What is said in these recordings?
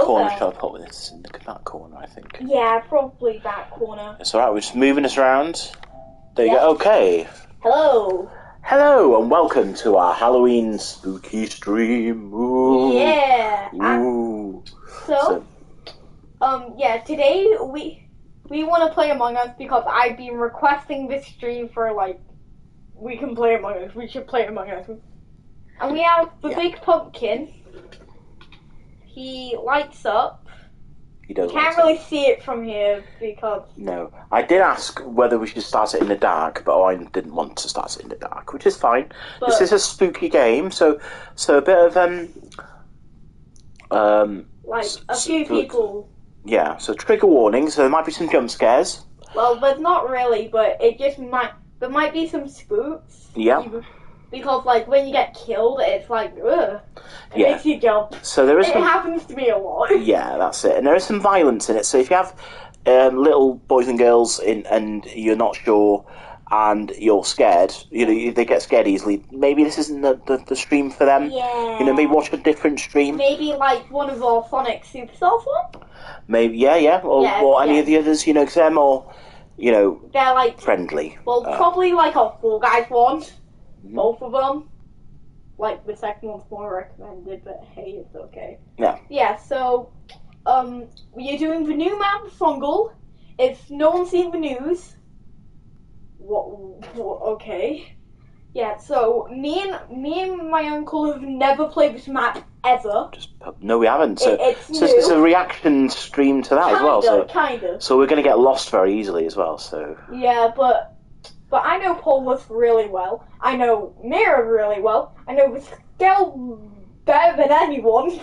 corner shall I put with this? In that corner, I think. Yeah, probably that corner. It's alright, we're just moving us around. There you go, okay. Hello. Hello, and welcome to our Halloween spooky stream. Ooh. Yeah. Ooh. Yeah, today we want to play Among Us because I've been requesting this stream for we can play Among Us, we should play Among Us. And we have the big pumpkin. He lights up. He does. You can't really see it from here because... No. I did ask whether we should start it in the dark, but I didn't want to start it in the dark, which is fine. But this is a spooky game, so a bit of a few people... Yeah, so trigger warning, so there might be some jump scares. Well, there's not really, but it just might... There might be some spooks. Yeah. Because, when you get killed, it's ugh. It makes you jump. So there is it happens to me a lot. Yeah, that's it. And there is some violence in it. So if you have little boys and girls and you're not sure and you're scared, they get scared easily, maybe this isn't the stream for them. Yeah. Maybe watch a different stream. Maybe one of our Sonic Superstars one? Maybe, yeah. Or any of the others, because they're more, they're friendly. Well, probably a Fall Guys one. Both of them. The second one's more recommended, but hey, it's okay. Yeah. Yeah, so, we're doing the new map, Fungle. If no one's seen the news, okay. Yeah, so, me and my uncle have never played this map, ever. No, we haven't. So it's a reaction stream to that as well. Kind of. So we're going to get lost very easily as well, so... Yeah, but I know Paulus really well. I know Mira really well. I know the Skell better than anyone.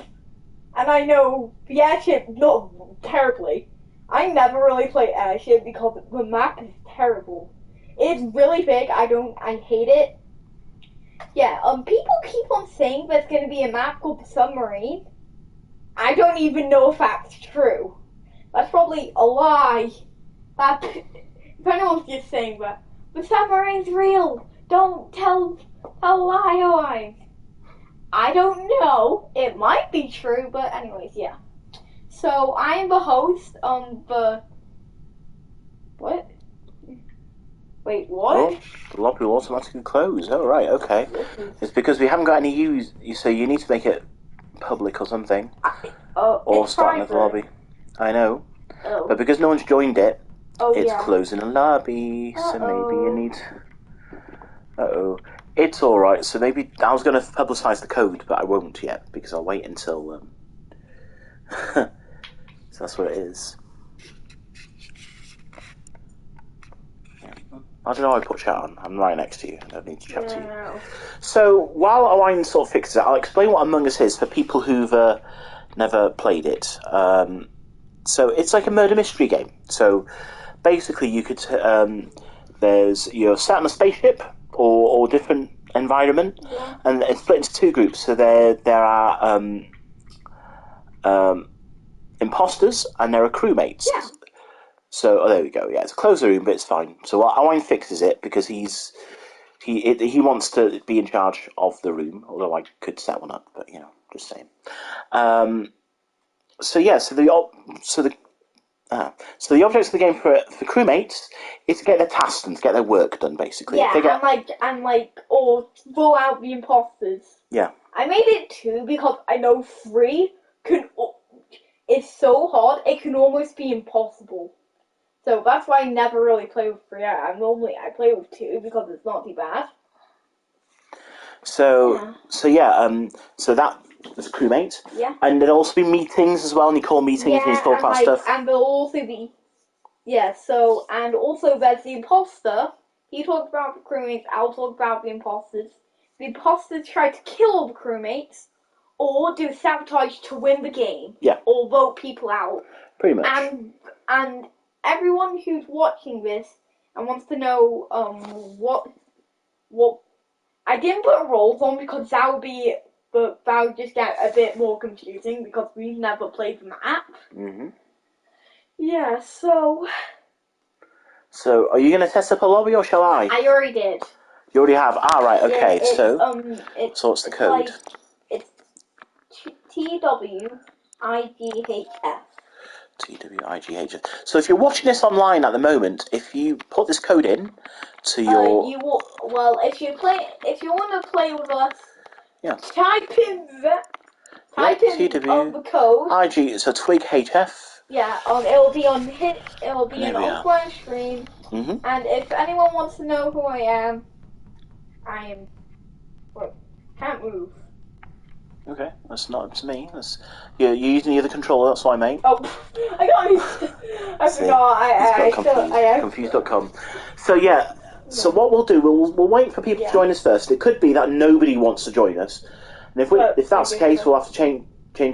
And I know the airship not terribly. I never really play airship because the map is terrible. It's really big. I hate it. Yeah, people keep on saying there's going to be a map called the Submarine. I don't even know if that's true. That's probably a lie. If anyone's just saying that. The submarine's real. Don't tell a lie. I don't know. It might be true, but anyways, yeah. So I am the host on the... What? Wait, what? Oh, the lobby will automatically close. Oh, right, okay. It's because we haven't got any use, so you need to make it public or something. Or start another lobby. I know. Oh. But because no one's joined it, it's yeah. closing a lobby, so maybe you need... It's alright, so maybe... I was going to publicise the code, but I won't yet, because I'll wait until... So that's what it is. I don't know how I put chat on. I'm right next to you. I don't need to chat to you. So, while Owen sort of fixes it, I'll explain what Among Us is for people who've never played it. So, it's like a murder mystery game. So... Basically, you could you're sat on a spaceship or different environment, and it's split into two groups. So there are imposters and there are crewmates. Yeah. So there we go. Yeah, it's a closed room, but it's fine. So Owen fixes it because he wants to be in charge of the room. Although I could set one up, but just saying. So the objects of the game for crewmates is to get their tasks done, to get their work done, basically. Yeah, or roll out the imposters. Yeah. I made it 2 because I know 3 it's so hard, it can almost be impossible. So that's why I never really play with 3. I play with 2 because it's not too bad. So that... There's a crewmate. Yeah. And there'll also be meetings as well, and you call meetings and you talk about stuff. And there'll also be... Yeah, so... And also there's the imposter. He talks about the crewmates, I'll talk about the imposters. The imposters try to kill the crewmates, or do sabotage to win the game. Yeah. Or vote people out. Pretty much. And everyone who's watching this and wants to know what... I didn't put roles on because that would be... But that would just get a bit more confusing because we've never played the map. Mm-hmm. Yeah, so... So, are you going to test up a lobby or shall I? I already did. You already have? Ah, right, okay, yeah, so what's the code? It's TW TWIGHF. TWIGHF. So if you're watching this online at the moment, if you put this code in to your... if you want to play with us, yeah. type in the code. IG, so TWIGHF. Yeah, it'll be on offline stream. Mm-hmm. And if anyone wants to know who I am, can't move. Okay, that's not up to me. You're using the other controller, that's why, mate. Oh, I forgot. Confused.com. So yeah, so what we'll do, we'll wait for people to join us first. It could be that nobody wants to join us, and if that's the case, we'll have to change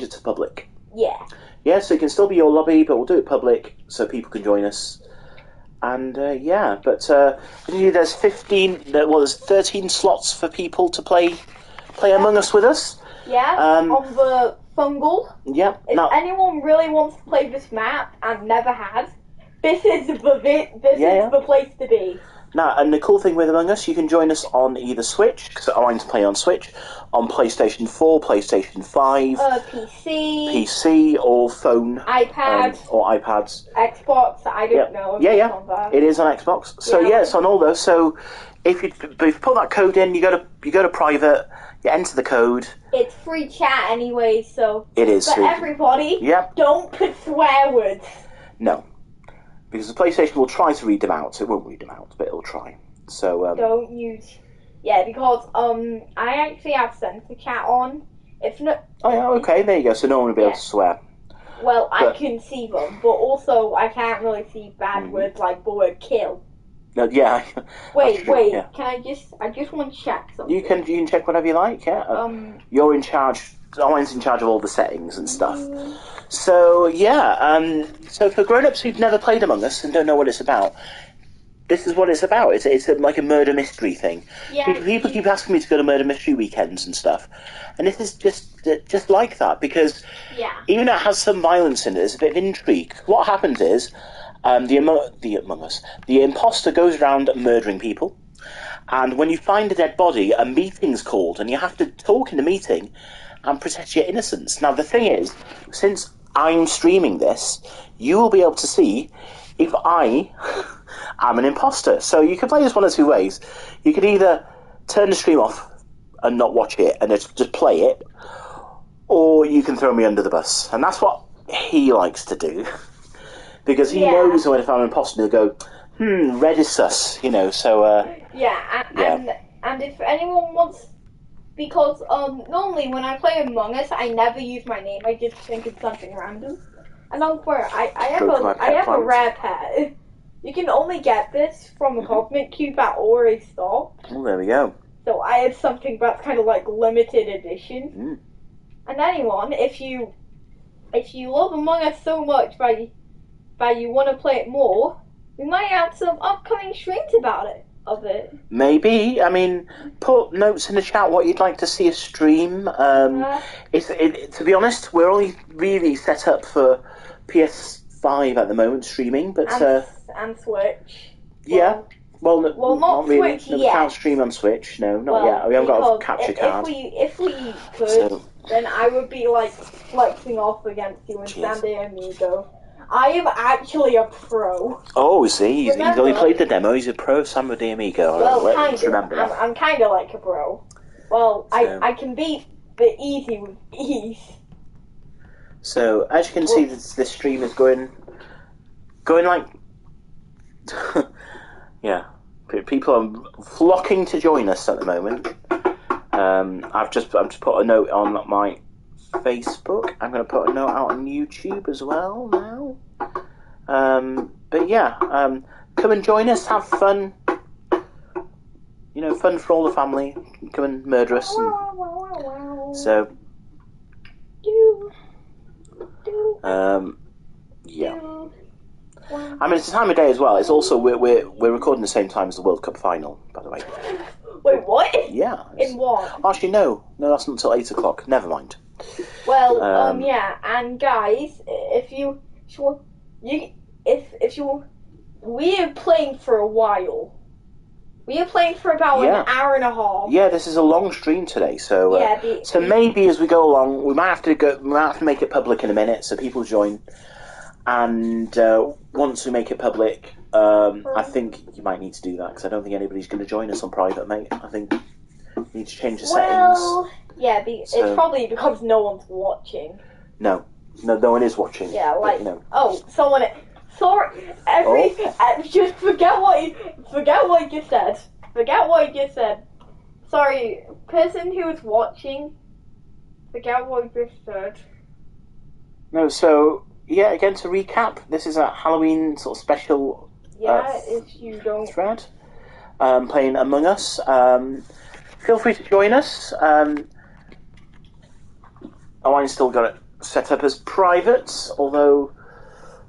it to public. Yeah. Yeah, so it can still be your lobby, but we'll do it public so people can join us. And there's 13 slots for people to play Among Us with us. Yeah, on the Fungle. Yeah. If anyone really wants to play this map and never has, this is the place to be. Now, and the cool thing with Among Us, you can join us on either Switch, because I want to play on Switch, on PlayStation 4, PlayStation 5, PC, or phone, iPad, or iPads, Xbox. I don't know. It is on Xbox. So it's on all those. So if you put that code in, you go to private, you enter the code. It's free chat anyway, so it is for everybody. Yep. Don't put swear words. No. Because the PlayStation will try to read them out. It won't read them out, but it'll try. So don't use. Yeah, because I actually have censor chat on. If not. Oh yeah, okay, there you go. So no one will be able to swear. Well, I can see them, but also I can't really see bad words like the word kill. No, yeah. Wait. Yeah. Can I just want to check something? You can check whatever you like. Yeah. You're in charge. Owen's in charge of all the settings and stuff. So yeah. So for grown-ups who've never played Among Us and don't know what it's about, this is what it's about. It's like a murder mystery thing. Yeah. People keep asking me to go to murder mystery weekends and stuff, and this is just like that because even though it has some violence in it, there's a bit of intrigue. What happens is the imposter goes around murdering people, and when you find a dead body, a meeting's called, and you have to talk in the meeting and protect your innocence. Now the thing is, since I'm streaming this, you will be able to see if I am an imposter. So you can play this one of two ways. You could either turn the stream off and not watch it and just play it, or you can throw me under the bus. And that's what he likes to do. Because he knows when if I'm an imposter, he'll go, red is sus, so... And if anyone wants... Because normally when I play Among Us, I never use my name. I just think it's something random. And I have a rare pet. You can only get this from a Cosmic Cube at already stopped. Oh, there we go. So I have something that's kind of like limited edition. And anyone, if you love Among Us so much that you want to play it more, we might have some upcoming streams about it. Of it. Maybe. I mean, put notes in the chat what you'd like to see a stream. To be honest, we're only really set up for PS5 at the moment streaming, but and Switch. Yeah. Well, not really. Switch no, we can't stream on Switch. No, not yet. We haven't got a capture card. If we could, then I would be like flexing off against you and San Diego. I am actually a pro. Oh, see, he's only played the demo. He's a pro Samba de Amigo. Well, I'm kind of like a pro. Well, I can beat the easy with ease. So, as you can see, this stream is going like... yeah. People are flocking to join us at the moment. I've just put a note on my Facebook. I'm going to put a note out on YouTube as well now. But yeah, come and join us, have fun. Fun for all the family. Come and murder us. So, yeah. I mean, it's the time of day as well. It's also we're recording the same time as the World Cup final, by the way. Wait, what? Yeah. In what? Actually, no, that's not until 8 o'clock. Never mind. Well, yeah, and guys, we are playing for a while. We are playing for about an hour and a half. Yeah, this is a long stream today, so maybe as we go along, we might have to make it public in a minute so people join. And once we make it public, I think you might need to do that because I don't think anybody's going to join us on private, mate. I think you need to change the settings. Well, yeah, it's probably because no one's watching. No one is watching. Yeah, like but, you know. Oh, someone. Sorry, just forget what you just said. Forget what you just said. Sorry, person who is watching. Forget what you just said. No, so yeah, again to recap, this is a Halloween sort of special. If you don't thread, playing Among Us. Feel free to join us. I still got it set up as private, although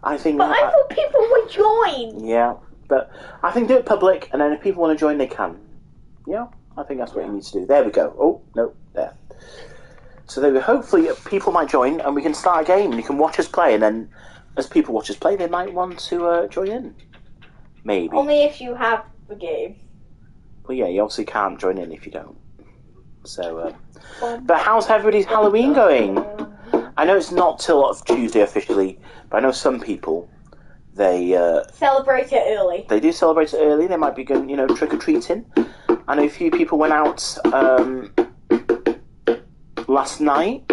I think. But I thought people would join. Yeah, but I think do it public, and then if people want to join, they can. Yeah, I think that's what you need to do. There we go. Oh no, there. So there we go. Hopefully people might join, and we can start a game. And you can watch us play, and then as people watch us play, they might want to join in. Maybe. Only if you have the game. Well, yeah, you obviously can't join in if you don't. So, but how's everybody's Halloween going? I know it's not till Tuesday officially, but I know some people, they celebrate it early. They do celebrate it early. They might be going, trick or treating. I know a few people went out last night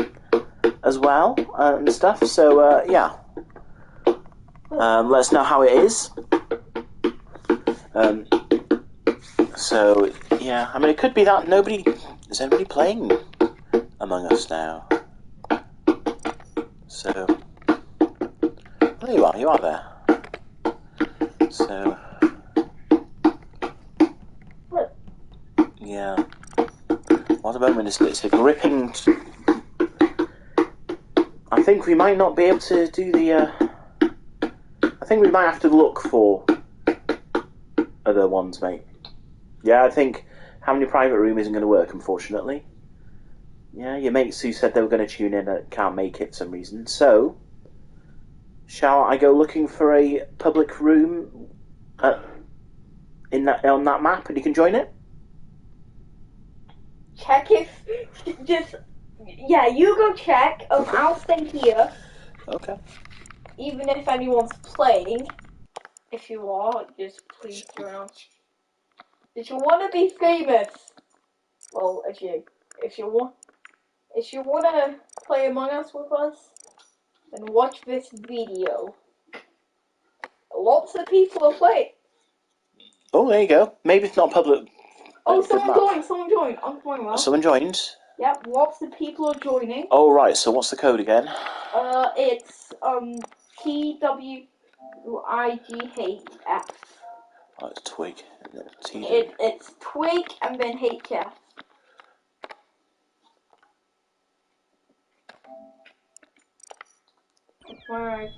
as well and stuff. So yeah, let us know how it is. So yeah, I mean, it could be that is anybody playing Among Us now? So there you are there. So yeah, what a moment! It's a gripping. I think we might not be able to do the. I think we might have to look for other ones, mate. Yeah, I think having a private room isn't going to work, unfortunately. Yeah, your mates who said they were going to tune in can't make it for some reason. So, shall I go looking for a public room on that map, and you can join it? Check if you go check. I'll stay here. Okay. Even if anyone's playing, if you are, just please join us. If you want to be famous, well, if you want to play Among Us with us, then watch this video. Lots of people are playing. Oh, there you go. Maybe it's not public. Oh, someone joined. I'm joining now. Someone joined? Yep, lots of people are joining. Oh, right. So what's the code again? It's TWIGH. Oh, it's Twig. It's Twig and then HF. Where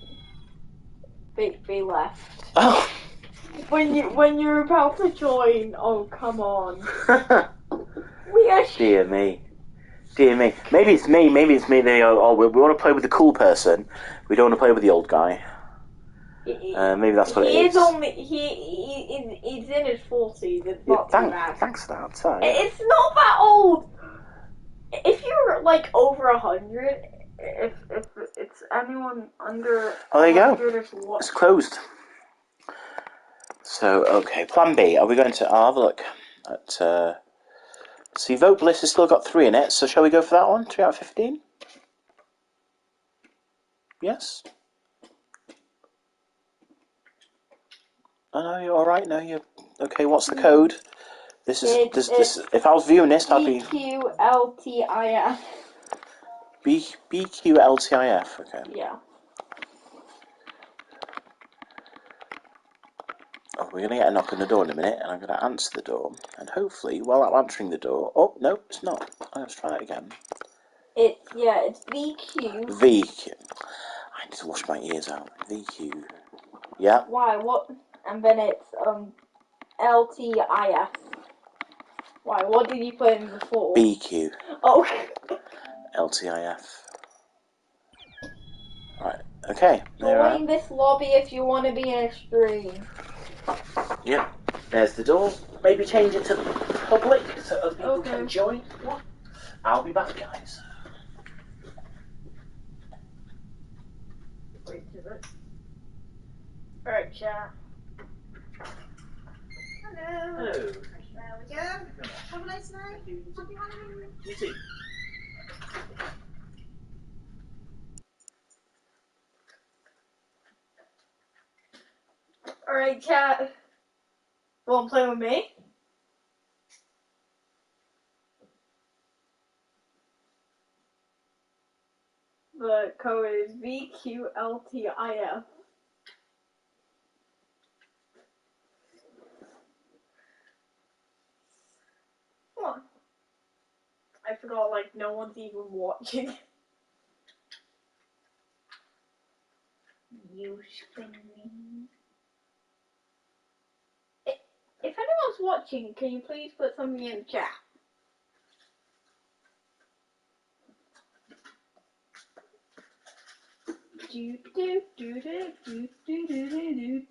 they left. Oh. When you're about to join, oh come on. Dear me. Maybe it's me. They go, we want to play with the cool person. We don't want to play with the old guy. Maybe that's what it is. He's in his 40s. It's not too bad. Thanks for that. Sorry. It's not that old. If you're like over 100, if it's anyone under. Oh, there you go. It's closed. So okay, Plan B. Are we going to? I'll have a look at. See, Vote Bliss has still got 3 in it. So shall we go for that one? 3 out of 15. Yes. Oh, no, you're all right. No, you're okay. What's the code? This is this. If I was viewing this, I'd be BQLTIF. BQLTIF. Okay. Yeah. Oh, we're gonna get a knock on the door in a minute, and I'm gonna answer the door, and hopefully, while I'm answering the door, oh no, it's not. Let's try that again. It's VQ. VQ. I need to wash my ears out. VQ. Yeah. Why? What? And then it's LTIF. Why? What did you put in before? BQ. Oh. LTIF. Right. Okay. Join this lobby if you want to be in a stream. Yeah. There's the door. Maybe change it to public so other people can join. I'll be back, guys. Wait a minute. Alright, chat. Hello. Hello. There we go. Have a nice night. Happy Halloween. You too. Alright, chat. Want to play with me? The code is VQLTIF. Come on. I forgot, like, no one's even watching. You screaming. If anyone's watching, can you please put something in the chat? Do do do do do do do do do do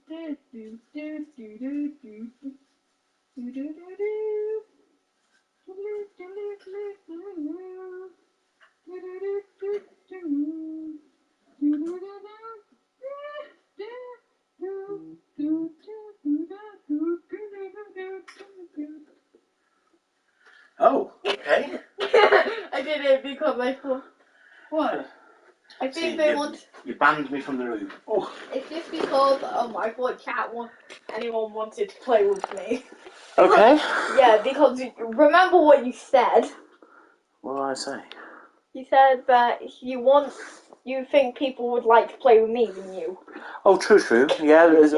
do do do do do do do. Oh, okay. I did it because I thought. What? I think they want. You banned me from the room. Oh. It's just because I thought anyone wanted to play with me. Okay. Yeah, because remember what you said. What did I say? You said that you think people would like to play with me than you. Oh, true. Yeah, You did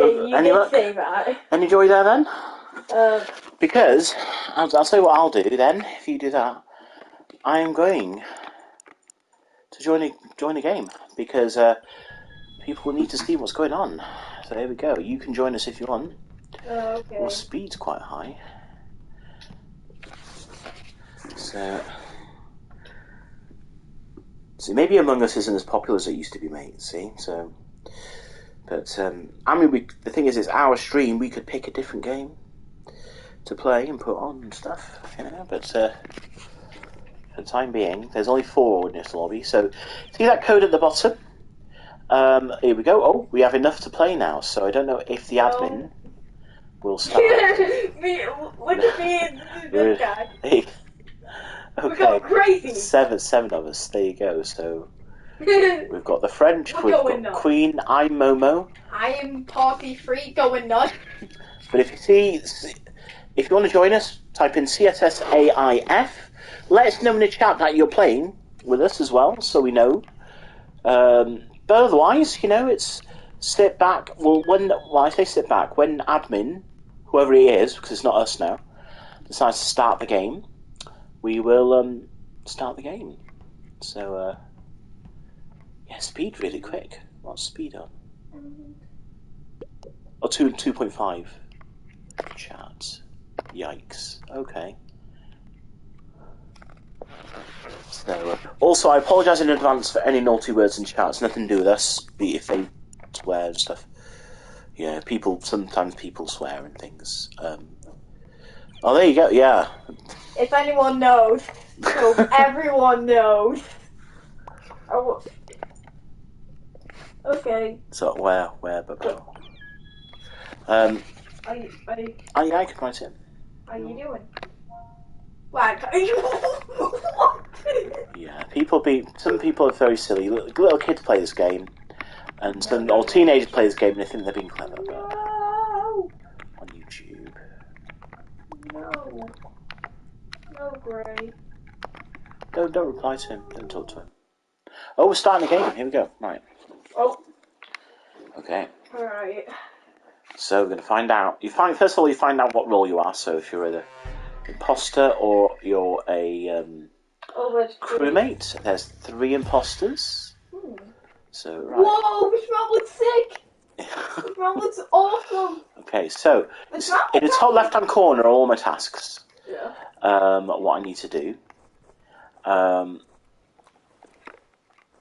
say that. Any joy there then? Because I'll tell you what I'll do then. If you do that, I am going to join a game because people will need to see what's going on. So there we go. You can join us if you want. Okay. Your speed's quite high. So see, maybe Among Us isn't as popular as it used to be, mate. See, so, but I mean, the thing is, it's our stream. We could pick a different game to play and put on and stuff, you know. But for the time being, there's only 4 in this lobby. So see that code at the bottom. Here we go. Oh, we have enough to play now. So I don't know if the admin will start. Look at me and this guy. Okay. We're going crazy. Seven of us. There you go. So we've got the French. We've got nuts. Queen. I'm Momo. I am party free. Going nuts. But if you want to join us, type in CSSAIF. Let us know in the chat that you're playing with us as well, so we know. But otherwise, you know, it's sit back. Well, I say sit back, when admin, whoever he is, because it's not us now, decides to start the game, we will start the game. So, yeah, speed really quick. What's speed on? Oh, 2.5. Chat. Yikes. Okay. So, also, I apologise in advance for any naughty words in chat. It's nothing to do with us, be if they swear and stuff. Yeah, sometimes people swear and things. Oh, there you go, yeah. If anyone knows, so everyone knows. Oh, okay. So, where, but... I can write it. How you doing? What? Yeah, some people are very silly. Little kids play this game, and or teenagers play this game and they think they're being clever. But on YouTube. No, Gray. Don't reply to him. Don't talk to him. Oh, we're starting the game. Here we go. Right. Oh. Okay. All right. So we're going to find out. First of all, you find out what role you are. So if you're an imposter or you're a crewmate, there's 3 imposters. So right. Whoa, this round looks sick. This round looks awesome. Okay, so in the top left-hand corner are all my tasks. Yeah. What I need to do.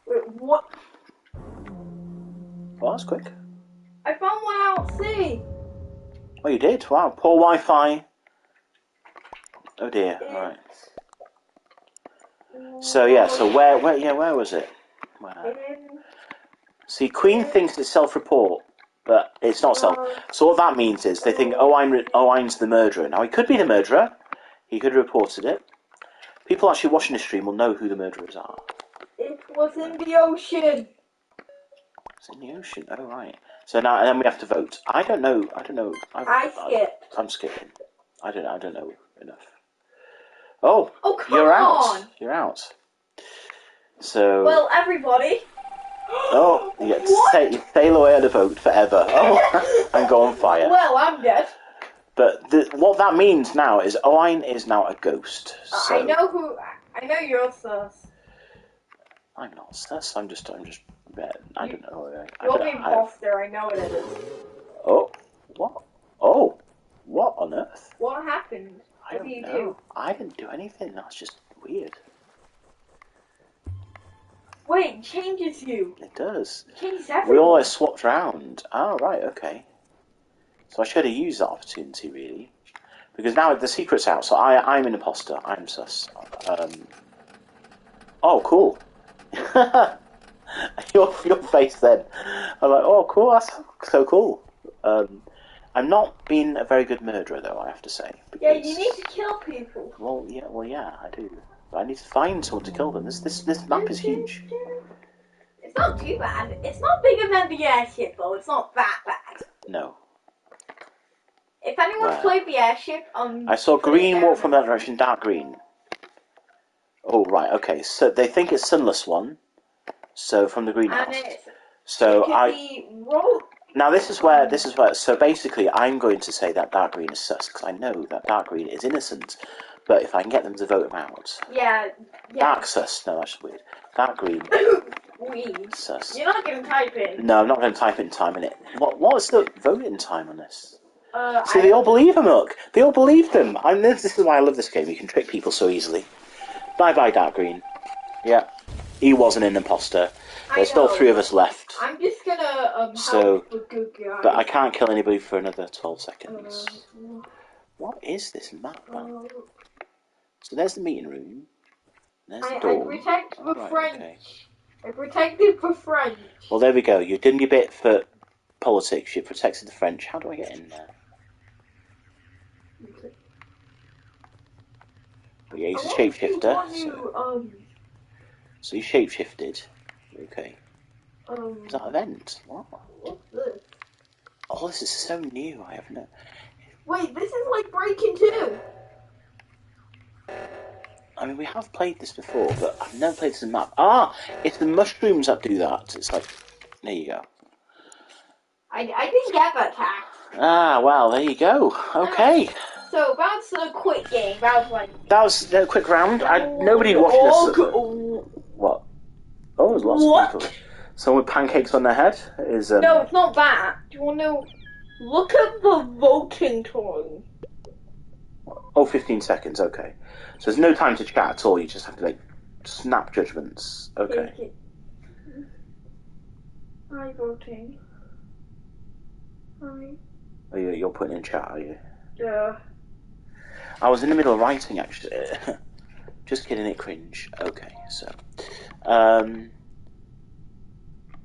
Wait, what? Well, that's quick. I found one out. See. Oh, you did? Wow, poor Wi-Fi. Oh dear. Alright. So yeah, so where was it? Where? See, Queen thinks it's self-report, but it's not self. So what that means is they think Owen's the murderer. Now he could be the murderer. He could have reported it. People actually watching the stream will know who the murderers are. It was in the ocean. It's in the ocean. Oh right. So now and then we have to vote. I don't know. I skipped. I'm skipping. I don't know enough. Oh, come you're on. out. You're out. So. Well, everybody. Oh, you get to sail away on a boat forever. Oh, and go on fire. Well, I'm dead. But what that means now is Owen is now a ghost. So I know you're sus. I'm not sus. I'm just. I don't know. You're the imposter. I know it is. Oh, what? Oh, what on earth? What happened? What did you do? I didn't do anything. That's just weird. Wait, it changes you. It does. It changes everything. We always swapped around. Oh, right, okay. So I should have used that opportunity, really. Because now the secret's out, so I'm an imposter. I'm sus. Oh, cool. your face then. I'm like, oh, cool, that's so cool. I'm not being a very good murderer, though, I have to say. Because, yeah, you need to kill people. Well, yeah, I do. But I need to find someone to kill them. This map is huge. It's not too bad. It's not bigger than the airship, though. It's not that bad. No. If anyone's played the airship, I saw green walk from that direction, dark green. Oh, right, okay. So they think it's Sunless One. So from the greenhouse. Now this is where. So basically, I'm going to say that dark green is sus because I know that dark green is innocent. But if I can get them to vote him out. Yeah. Dark sus. No, that's weird. Dark green. Weird. Sus. You're not going to type in. No, I'm not going to type in time in it. What is the voting time on this? See, they all believe him, look. They all believed him. This is why I love this game. You can trick people so easily. Bye-bye, Dark Green. Yeah. He wasn't an imposter. There's still 3 of us left. I'm just gonna help the good guy. But I can't kill anybody for another 12 seconds. What is this map, man? So there's the meeting room. There's the door. I protect the French. Okay. I protected the French. Well, there we go. You've done your bit for politics. You protected the French. How do I get in there? Okay. But yeah, he's a shapeshifter. So you shapeshifted. Okay. Is that an event? What? What's this? Oh, this is so new. I have no. Wait, this is like Breaking 2. I mean, we have played this before, but I've never played this in map. Ah, it's the mushrooms that do that. It's like, there you go. I didn't get that task. Ah, well, there you go. Okay. So that's a quick game. That was a quick round. Nobody watching this. What? Oh, there's lots of people. Someone with pancakes on their head is. No, it's not that. Do you want to know? Look at the voting time. Oh, 15 seconds. Okay. So there's no time to chat at all. You just have to snap judgments. Okay. Hi, voting. Hi. Oh, you're putting in chat, are you? Yeah. I was in the middle of writing, actually. Just kidding, it cringe. Okay, so.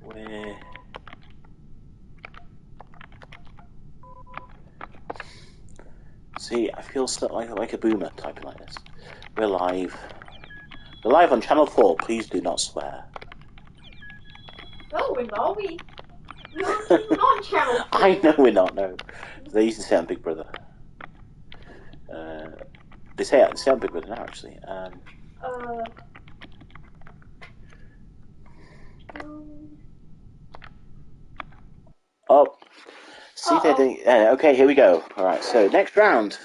Where. See, I feel like a boomer typing like this. We're live. We're live on Channel 4. Please do not swear. No, we're not. We're not on Channel 4. I know we're not, no. They used to say on Big Brother. They say on Big Brother now, actually. Oh. See, okay, here we go. Alright, so next round.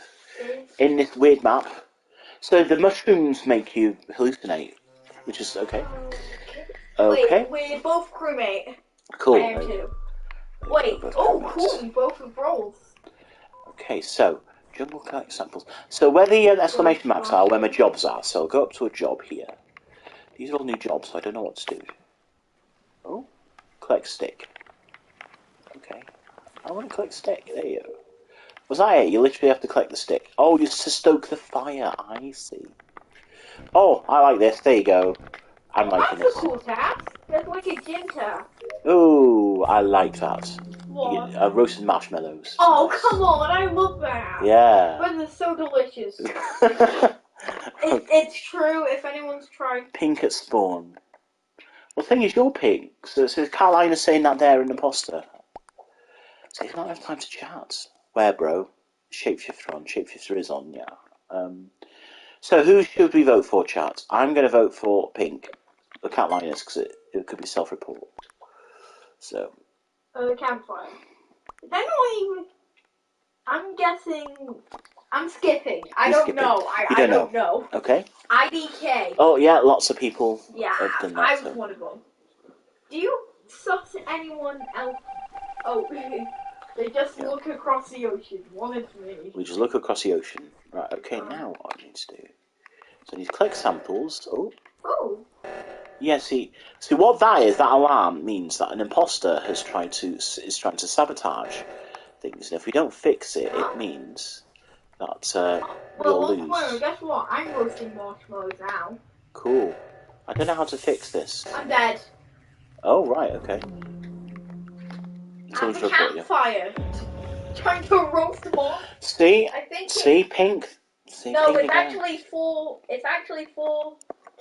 In this weird map. So the mushrooms make you hallucinate, which is okay. Okay. Wait, we're both crewmate. Cool. I am too. Wait, cool, we both have roles. Okay, so, jungle collect samples. So where the exclamation marks are, where my jobs are, so I'll go up to a job here. These are all new jobs, so I don't know what to do. Oh, collect stick. Okay. I want to collect stick, there you go. Was that it? You literally have to collect the stick. Oh, just to stoke the fire. I see. Oh, I like this. There you go. I'm liking That's this. a cool task. That's like a gym task. Ooh, I like that. What? You get, roasted marshmallows. Oh, come on, I love that. Yeah. But it's so delicious. Okay. It's true, if anyone's tried. Pink at spawn. Well, the thing is, you're pink. So Carolina's saying that they're an imposter. So he's not have time to chat. Where, bro? Shapeshifter on. Shapeshifter is on, yeah. So who should we vote for, chat? I'm going to vote for pink. The Carolina's, because it could be self-report. So. The campfire. Is that not even... I'm guessing... I'm skipping. I don't know. I don't know. Okay. IDK. Oh, yeah, lots of people have done that. I was one of them. Do you suss anyone else? Oh, they just look across the ocean. One is me. We just look across the ocean. Right, okay, now what I need to do. So I need to collect samples. Oh. Oh. Yeah, see what that is, that alarm means that an imposter is trying to sabotage things. And if we don't fix it, it means that we'll lose. Well, guess what? I'm roasting marshmallows now. Cool. I don't know how to fix this. I'm dead. Oh, right, okay. At the campfire. Trying to roast them all. See? I think see, pink? See, no, pink it's again. actually 4... It's actually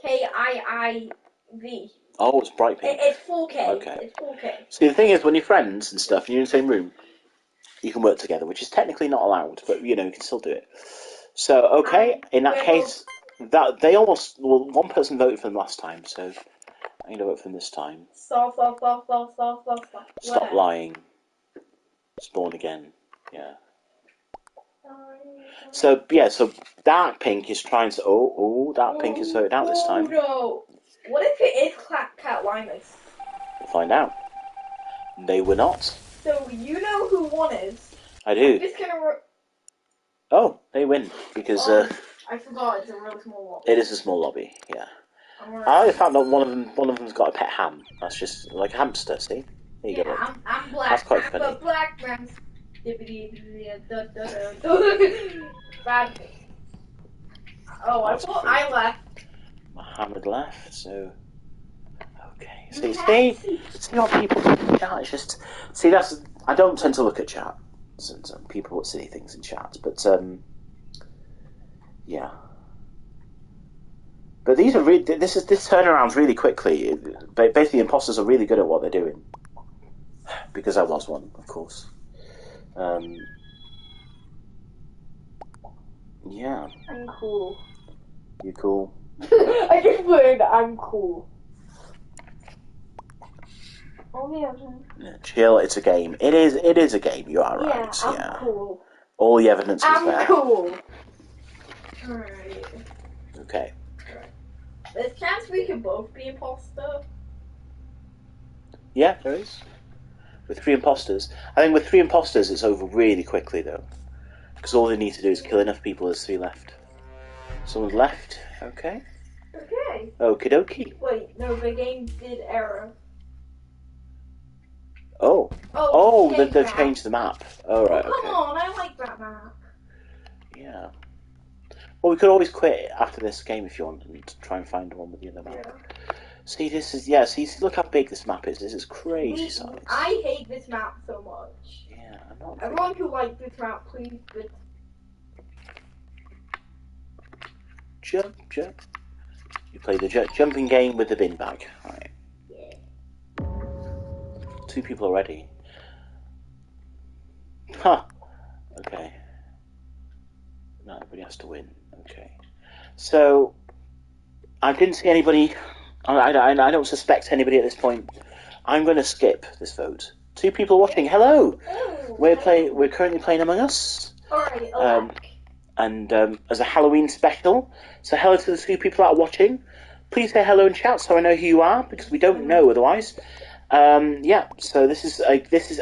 4KIIV. Oh, it's bright pink. It's 4K. Okay. It's 4K. See, the thing is, when you're friends and stuff, and you're in the same room, you can work together, which is technically not allowed, but, you know, you can still do it. So, okay, in that case, that they almost... Well, one person voted for them last time, so I'm going to vote for them this time. Stop. Stop lying. Spawn again. Yeah. So, yeah, so dark pink is trying to... Oh, dark pink is voted out this time. Oh, no. What if it is Cat Linus? We'll find out. They were not. So, you know who one is? I do. I'm just gonna... Oh, they win, because... I forgot, it's a really small lobby. It is a small lobby, yeah. Right. I found that one of them's got a pet ham. That's just like a hamster, see? There you go. I'm black. That's quite I'm funny. a black man. Bad. Oh, I thought I left. Mohammed left, so... Okay. See what people do in chat? It's just... See, that's... I don't tend to look at chat. Some people put silly things in chat, but, yeah. But these are really... This turnaround's really quickly. Basically, imposters are really good at what they're doing. Because I was one, of course. Yeah. I'm cool. You cool? I just learned I'm cool. Yeah, chill, it's a game. It is a game, you are right. I'm cool. All the evidence is there. I'm cool. Alright. Okay. There's a chance we can both be imposter. Yeah, there is. With 3 imposters. I think with 3 imposters it's over really quickly though. Because all they need to do is kill enough people. There's 3 left. Someone's left. Okay. Okay. Okie dokie. Wait, no, the game did error. Oh, they've changed the map. Oh, right, come on, I like that map. Yeah. Well, we could always quit after this game if you want and try and find one with the other map. Yeah. See, this is... Yeah, see, look how big this map is. This is crazy size. I hate this map so much. Yeah, I'm not... Everyone who likes this map, please... Jump. You play the jumping game with the bin bag. Right. Yeah. 2 people already. Huh. Okay. No, everybody has to win. Okay. So, I didn't see anybody... I don't suspect anybody at this point. I'm going to skip this vote. 2 people watching. Hello! Oh, We're currently playing Among Us. Alright, and as a Halloween special. So hello to the 2 people that are watching. Please say hello in chat so I know who you are, because we don't know otherwise. Yeah, so this is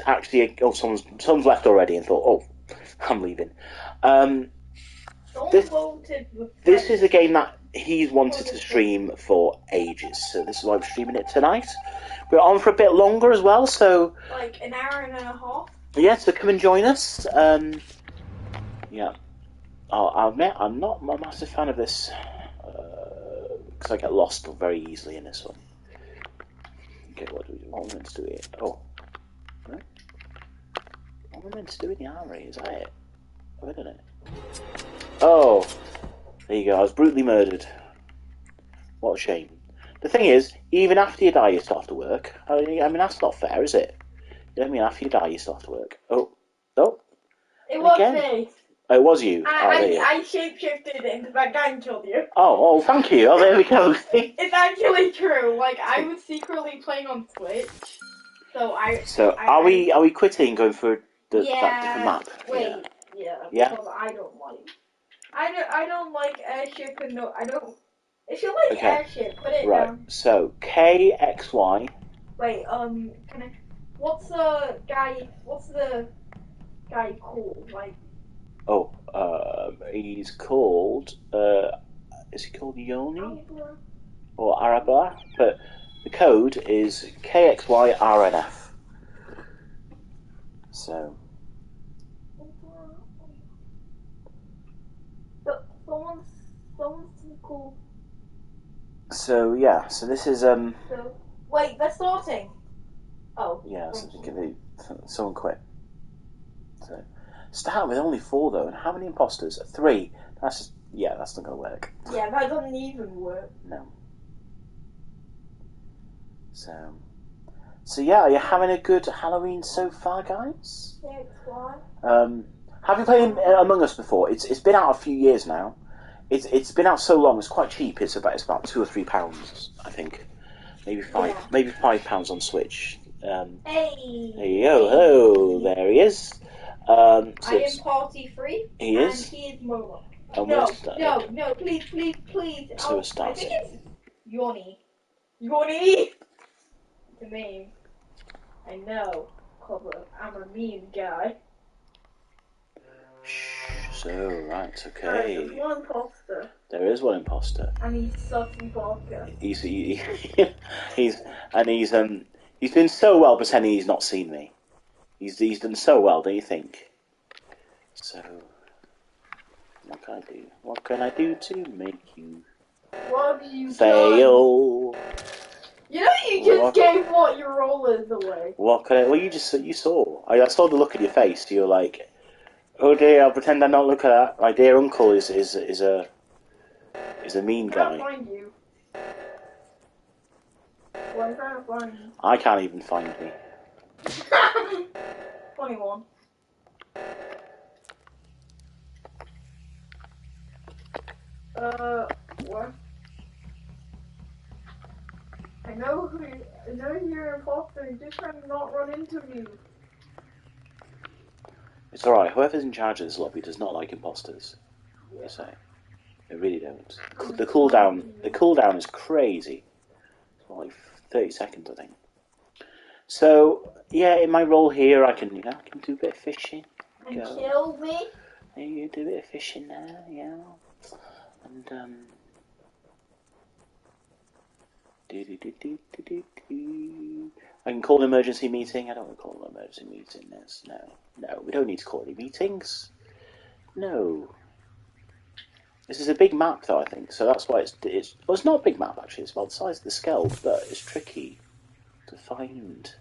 actually someone's left already and thought, oh, I'm leaving. This is a game that he's wanted to stream for ages, so this is why I'm streaming it tonight. We're on for a bit longer as well, so... Like an hour and a half? Yeah, so come and join us. Yeah. I'll admit, I'm not a massive fan of this, because I get lost very easily in this one. Okay, what are we meant to do here? Oh. Right. What am I meant to do in the armory? Is that it? Have I done it? Oh! There you go, I was brutally murdered. What a shame. The thing is, even after you die, you still have to work. I mean, that's not fair, is it? You know what I mean? After you die, you still have to work. Oh. Oh. It was Again. me. Oh, it was you. I shapeshifted into that guy and killed you. Oh, thank you. Oh, there we go. It's actually true. Like, I was secretly playing on Twitch. So are we quitting and going for that different map? Wait, yeah. Because I don't like airship and no, I don't. If you like airship, put it down. So KXY. Wait, can I? What's the guy called? Like. Oh, he's called. Is he called Yoni or Araba? But the code is KXYRNF. So. Someone's cool. So yeah, so this is wait, they're starting. Oh. Yeah, someone quit. So start with only 4 though, and how many imposters? 3. That's not gonna work. Yeah, that doesn't even work. No. So yeah, are you having a good Halloween so far, guys? Yeah, why? Have you played Among Us before? It's been out a few years now. It's been out so long. It's quite cheap. It's about £2 or £3, I think. Maybe £5 on Switch. Hey. There you go. Hello, there he is. I am party free. He is. And he is Momo. No, please. So we're starting. I think it's Yoni. Yoni. The name. I know. I'm a mean guy. So right, okay. There's one imposter. There is one imposter. And he's such a vodka. He's doing so well pretending he's not seen me. He's done so well, don't you think? So what can I do? What can I do to make you fail? You know you just gave what your rollers away. What can I? Well, you saw. I saw the look in your face. You were like, "Oh dear, I'll pretend I don't look at that." My dear uncle is a mean guy. I can't find you. Why can't I find you? I can't even find me. 21. What? I know you're an imposter. You're just trying to not run into me. It's alright. Whoever's in charge of this lobby does not like imposters. I say. They really don't. The cooldown is crazy. It's like 30 seconds, I think. So yeah, in my role here, I can do a bit of fishing. And kill me. Yeah, you do a bit of fishing there, yeah. And I can call an emergency meeting. I don't want to call an emergency meeting. No, we don't need to call any meetings. No. This is a big map, though, I think, so that's why it's not a big map, actually. It's about the size of the skull, but it's tricky to find.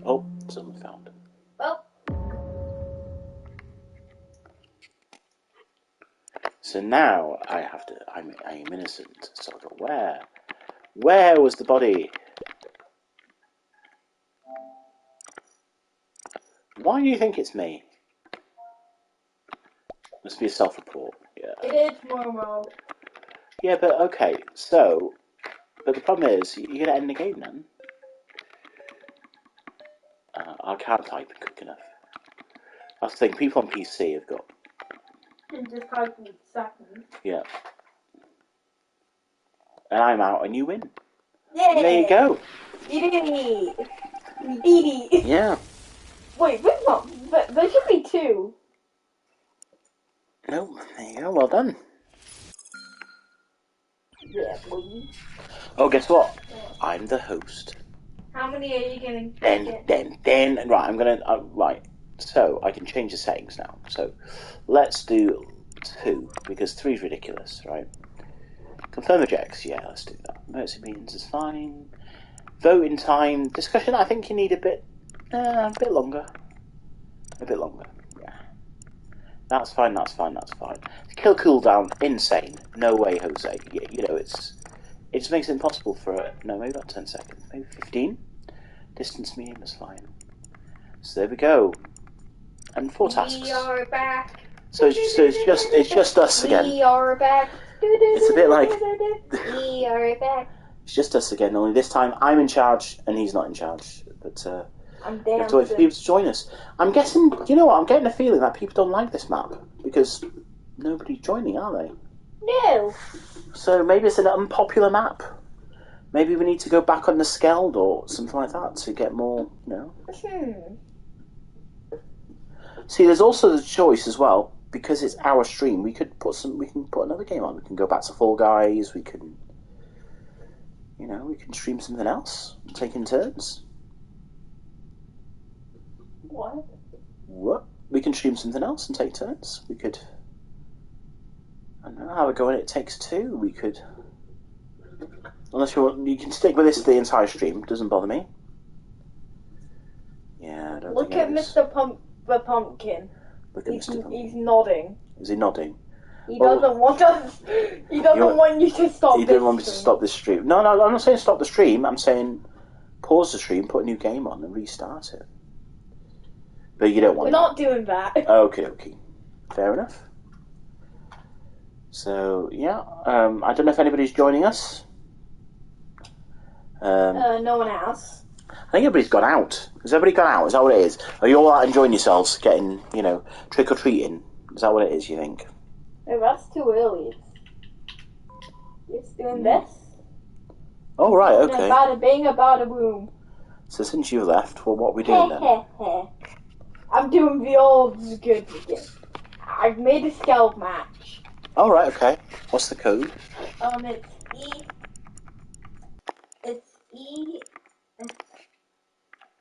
Oh, someone found him. Well. So now I am innocent. So I go, where was the body? Why do you think it's me? Must be a self-report. Yeah. It is Momo. Yeah, but okay. But the problem is, you're gonna end the game then. I can't type quick enough. That's the thing. People on PC have got. You just type in seconds. Yeah. And I'm out, and you win. Yeah. And there you go. Edie. Yeah. Wait, there's not. There should be 2. No, there you go. Well done. Yeah, boy. Oh, guess what? I'm the host. How many are you going to Then. Right, I'm going to... right, so I can change the settings now. So let's do 2, because 3 is ridiculous, right? Confirm rejects, yeah, let's do that. Emergency meetings is fine. Voting time. Discussion, I think you need a bit longer. A bit longer, yeah. That's fine. Kill cooldown, insane. No way, Jose. You know, it just makes it impossible for no, maybe not 10 seconds. Maybe 15? Distance medium is fine. So there we go. And 4 tasks. We are back. So it's just us again. We are back. It's a bit like we are back. It's just us again. Only this time I'm in charge and he's not in charge. But I'm you have to wait for people to join us. I'm guessing. You know what? I'm getting a feeling that people don't like this map because nobody's joining, are they? No. So maybe it's an unpopular map. Maybe we need to go back on the Skeld or something like that to get more. You know. See, there's also the choice as well, because it's our stream. We can put another game on. We can go back to Fall Guys. We can, you know, we can stream something else, taking turns. What? We can stream something else and take turns. We could. I don't know how we're going. It takes 2. We could. Unless you want, you can stick with this the entire stream. Doesn't bother me. Yeah, I don't Look think at Mr. The Pumpkin. Look at Mr. Pumpkin. He's nodding. Is he nodding? He doesn't want us. He doesn't want you to stop. He didn't want me to stop this stream. No, I'm not saying stop the stream. I'm saying pause the stream, put a new game on, and restart it. But you don't want. We're not doing that. Okay. Fair enough. So yeah, I don't know if anybody's joining us. No one else. I think everybody's gone out. Has everybody gone out? Is that what it is? Are you all out enjoying yourselves, getting, you know, trick or treating? Is that what it is? You think? No, that's too early. It's doing this. Oh right, okay. Bada bing, a bada boom. So since you left, well, what are we doing then? I'm doing the old good again. I've made a Skeld match. Oh right, okay. What's the code?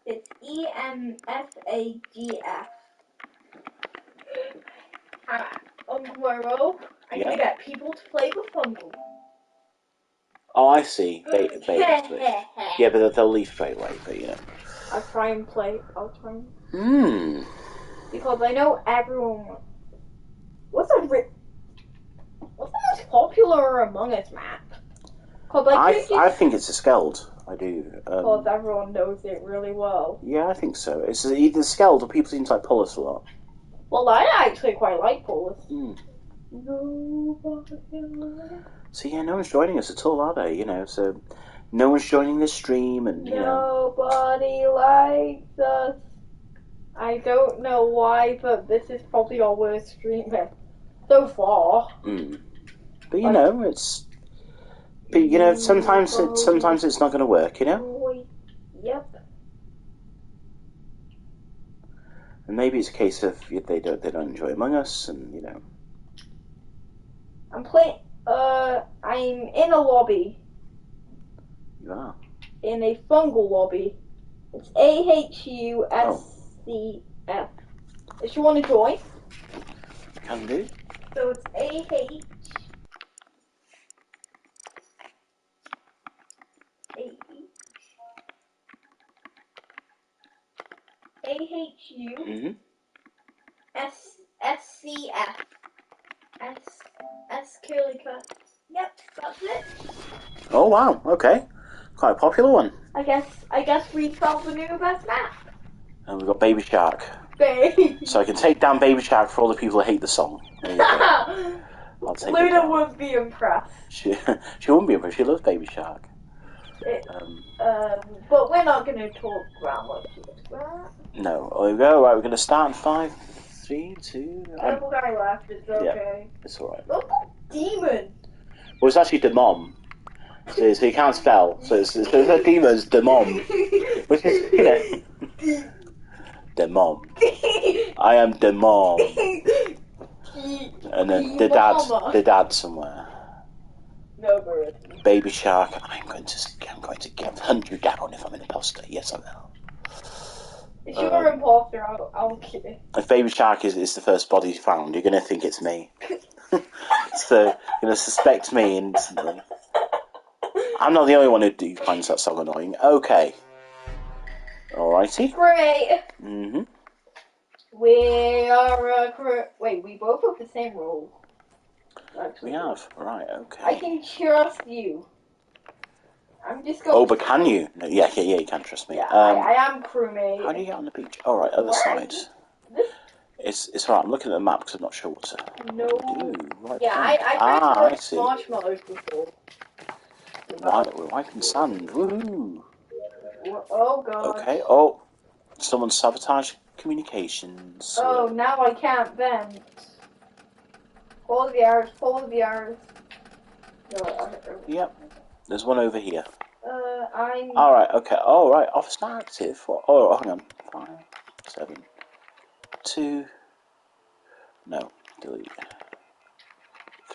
It's EMFAGF. On tomorrow, I'm gonna get people to play with Fungle. Oh, I see. Yeah, but they'll leave straight away. But you know. I'll try and. Because I know everyone. What's the most popular Among Us map? I think it's a Skeld. I do. Because everyone knows it really well. Yeah, I think so. It's either Skeld or people seem to like Pullus a lot. Well, I actually quite like Pullus. So yeah, no one's joining us at all, are they? You know, so no one's joining this stream, and you know. Nobody likes us. I don't know why, but this is probably our worst stream so far. But you know, it's. But you know, sometimes it's not going to work. You know. Yep. And maybe it's a case of they don't enjoy Among Us, and you know. I'm playing. I'm in a lobby. You are. In a Fungle lobby. It's AHUSCF. If you want to join. Can do. So it's AHUSCF. S curly cut. Yep, that's it. Oh wow, okay. Quite a popular one. I guess we found the new best map. And we've got Baby Shark. Baby. So I can take down Baby Shark for all the people who hate the song. There you go. I'll take it Luna down. would be impressed. She wouldn't be impressed. She loves Baby Shark. But we're not going to talk about what she does. No. There we go. Right, we're going to start in 5, 3, 2... Purple guy left. It's okay. Yeah, it's alright. Look at demon. Well, it's actually Demom. So you can't spell. So it's a demon's Demom. Which is, you know... Demom. I am Demom. And then the dad somewhere. No, bird. Baby Shark, I'm going to hunt you down if I'm an imposter. Yes, I will. If you're an imposter, I'll kill you. If Baby Shark is the first body found, you're going to think it's me. So you're going to suspect me instantly. I'm not the only one who finds that song annoying. Okay. Alrighty. Great. Mm-hmm. We are a crew. Wait, we both have the same role. We have. Right, okay. I can trust you. I'm just going. Oh, but can you? No, yeah, you can trust me. Yeah, I am crewmate. How do you get on the beach? Oh, right, other side. It's right. I'm looking at the map because I'm not sure what to do. Right, yeah, I see. Marshmallows before. We're wiping sand. Woohoo! Oh god. Okay. Oh, someone sabotaged communications. Oh, now I can't vent. Follow the arrows. Follow the arrows. No, Yep. There's one over here. I'm. All right. Okay. All right. Office active. Oh, hang on. 5, 7, 2. No. Delete.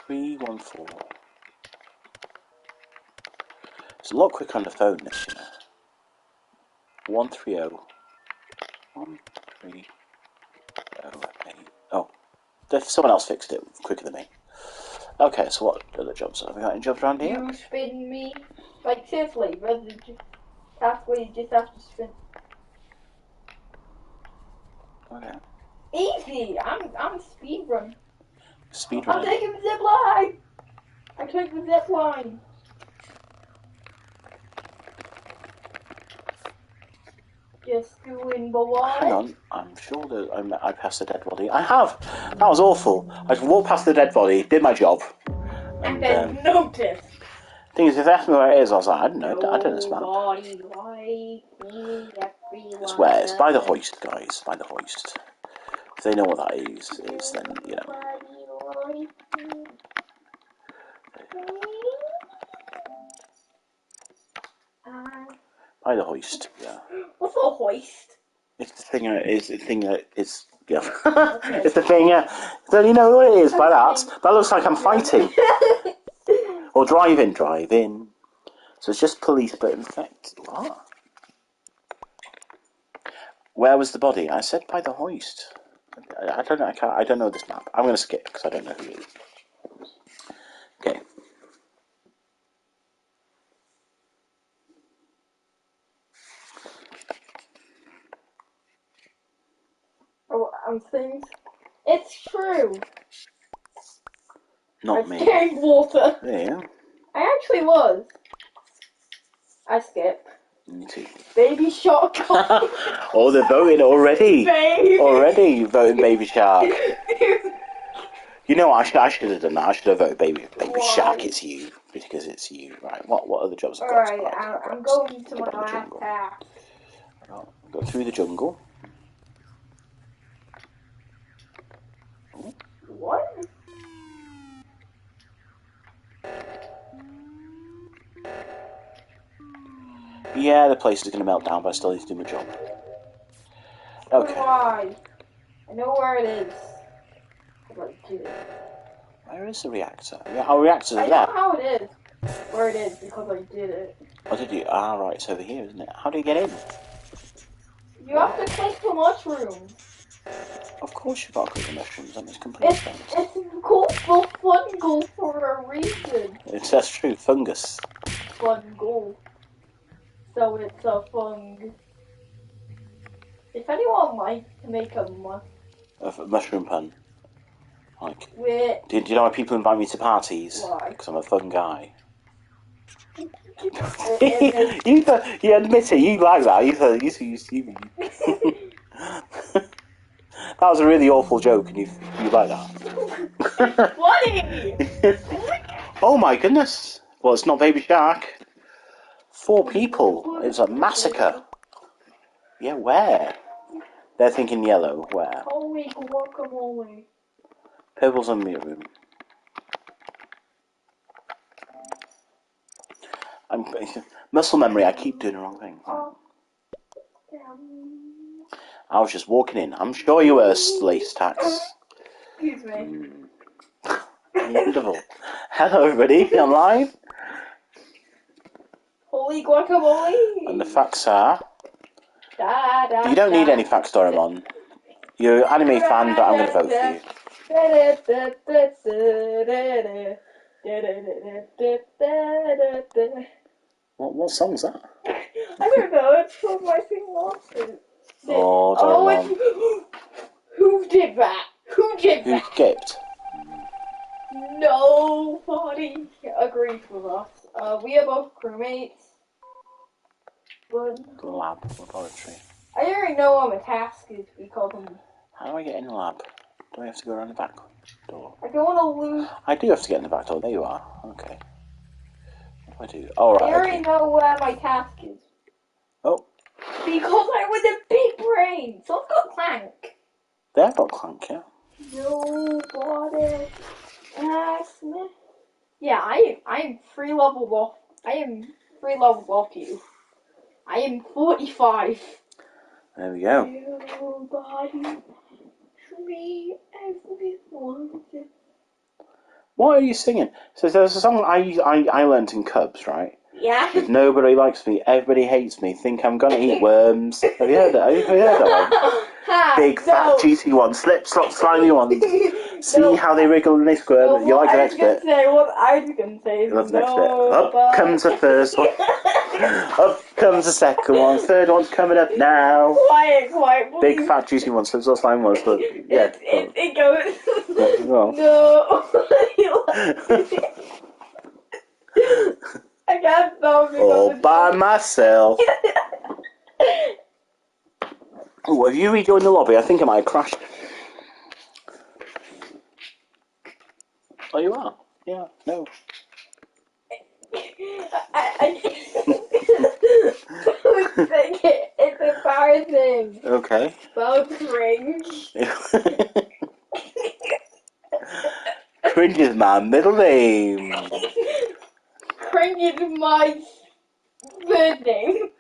3, 1, 4. It's a lot quicker on the phone, this, you know. 130. 130. Oh, someone else fixed it quicker than me. Okay, so what other jobs have we got? Any jobs around here? You spin me like seriously, that's where you just have to spin. Okay. Easy. I'm speedrun. Speedrun. I'm taking the zip line. I took the zip line. Just doing the what? Hang on, I'm sure that I passed the dead body. I have! That was awful. I just walked past the dead body, did my job. And then noticed. Thing is, if they asked me where it is, I was like, I don't know, I don't know this map. Nobody like me, everyone. It's where? It's by the hoist, guys, by the hoist. If they know what that is then, you know. By the hoist, yeah. What's a hoist? It's the thing that is, yeah. It's the thing, yeah. Don't you know what it is by that? That looks like I'm fighting. Or drive in. So it's just police, but in fact, what? Where was the body? I said by the hoist. I don't know. I don't know this map. I'm going to skip because I don't know who it is. Okay. Oh, I'm saying it's true. Not me. I scared water. Yeah. I actually was. I skip. Me too. Baby Shark. Oh, they're voting already. Baby. Already voting Baby Shark. You know, I should have done that. I should have voted Baby Shark. It's you because it's you, right? What other jobs have got? Alright, I'm going to my last path. Go through the jungle. What? Yeah, the place is going to melt down, but I still need to do my job. Okay. Why? I know where it is. Where is the reactor? Yeah, our reactor's there. I know how it is. Where it is because I did it. Oh, did you? Ah, right, it's over here, isn't it? How do you get in? You have to click the mushroom. Of course you've got to click the mushrooms, that makes complete sense. It's called the Fungle for a reason. That's true, fungus. Fungle. So it's a fung. If anyone likes to make a mushroom pun. Like, with... do you know why people invite me to parties? Why? Because I'm a fun guy. You admit it, you like that. That was a really awful joke, and you like that. Funny! Oh my goodness. Well, it's not Baby Shark. 4 people. It's a massacre. Yeah, where? They're thinking yellow. Where? Holy guacamole. Purple's in the room. Muscle memory, I keep doing the wrong thing. I was just walking in. I'm sure you were, Lace Tax. Excuse me. Wonderful. Hello, everybody. I'm live. Holy guacamole! And the facts are... Da, da, You don't need da. any facts, Doraemon. You're an anime fan, but I'm going to vote for you. What song's that? I don't know, it's from my thing lawsuit. Oh, Doraemon. Who did that? Who did Who that? skipped? Nobody agrees with us. We are both crewmates. But Laboratory. I already know what my task is because How do I get in the lab? Do I have to go around the back door? I don't want to lose. I do have to get in the back door. There you are. Okay. What do I do? Oh, right. I already Okay. know where my task is. Oh. Because I was a big brain. So I've got Clank. They have got Clank, yeah. Nobody asked me. Yeah, I'm 3 levels off. I am 3 levels off you. I am 45. There we go. Nobody free everyone. What are you singing? So there's a song I learnt in Cubs, right? Yeah. If nobody likes me, everybody hates me, think I'm gonna eat worms. Have you heard that? Have you heard that one? Big, fat, juicy one. Slip, slop, slimy one. See how they wriggle and they squirm. You like the next bit? What I was going to say is You love the next bit. Up comes the first one. Up comes the second one. Third one's coming up now. Quiet. Big, fat, juicy one. Slip, slop, slimy one. But yeah. It goes. Well. No. I can't stop it. All by myself. Oh, have you rejoined the lobby? I think I might have crashed. Oh, you are? Yeah, no. It's embarrassing. Okay. Spell cringe. Cringe is my middle name. Cringe is my third name.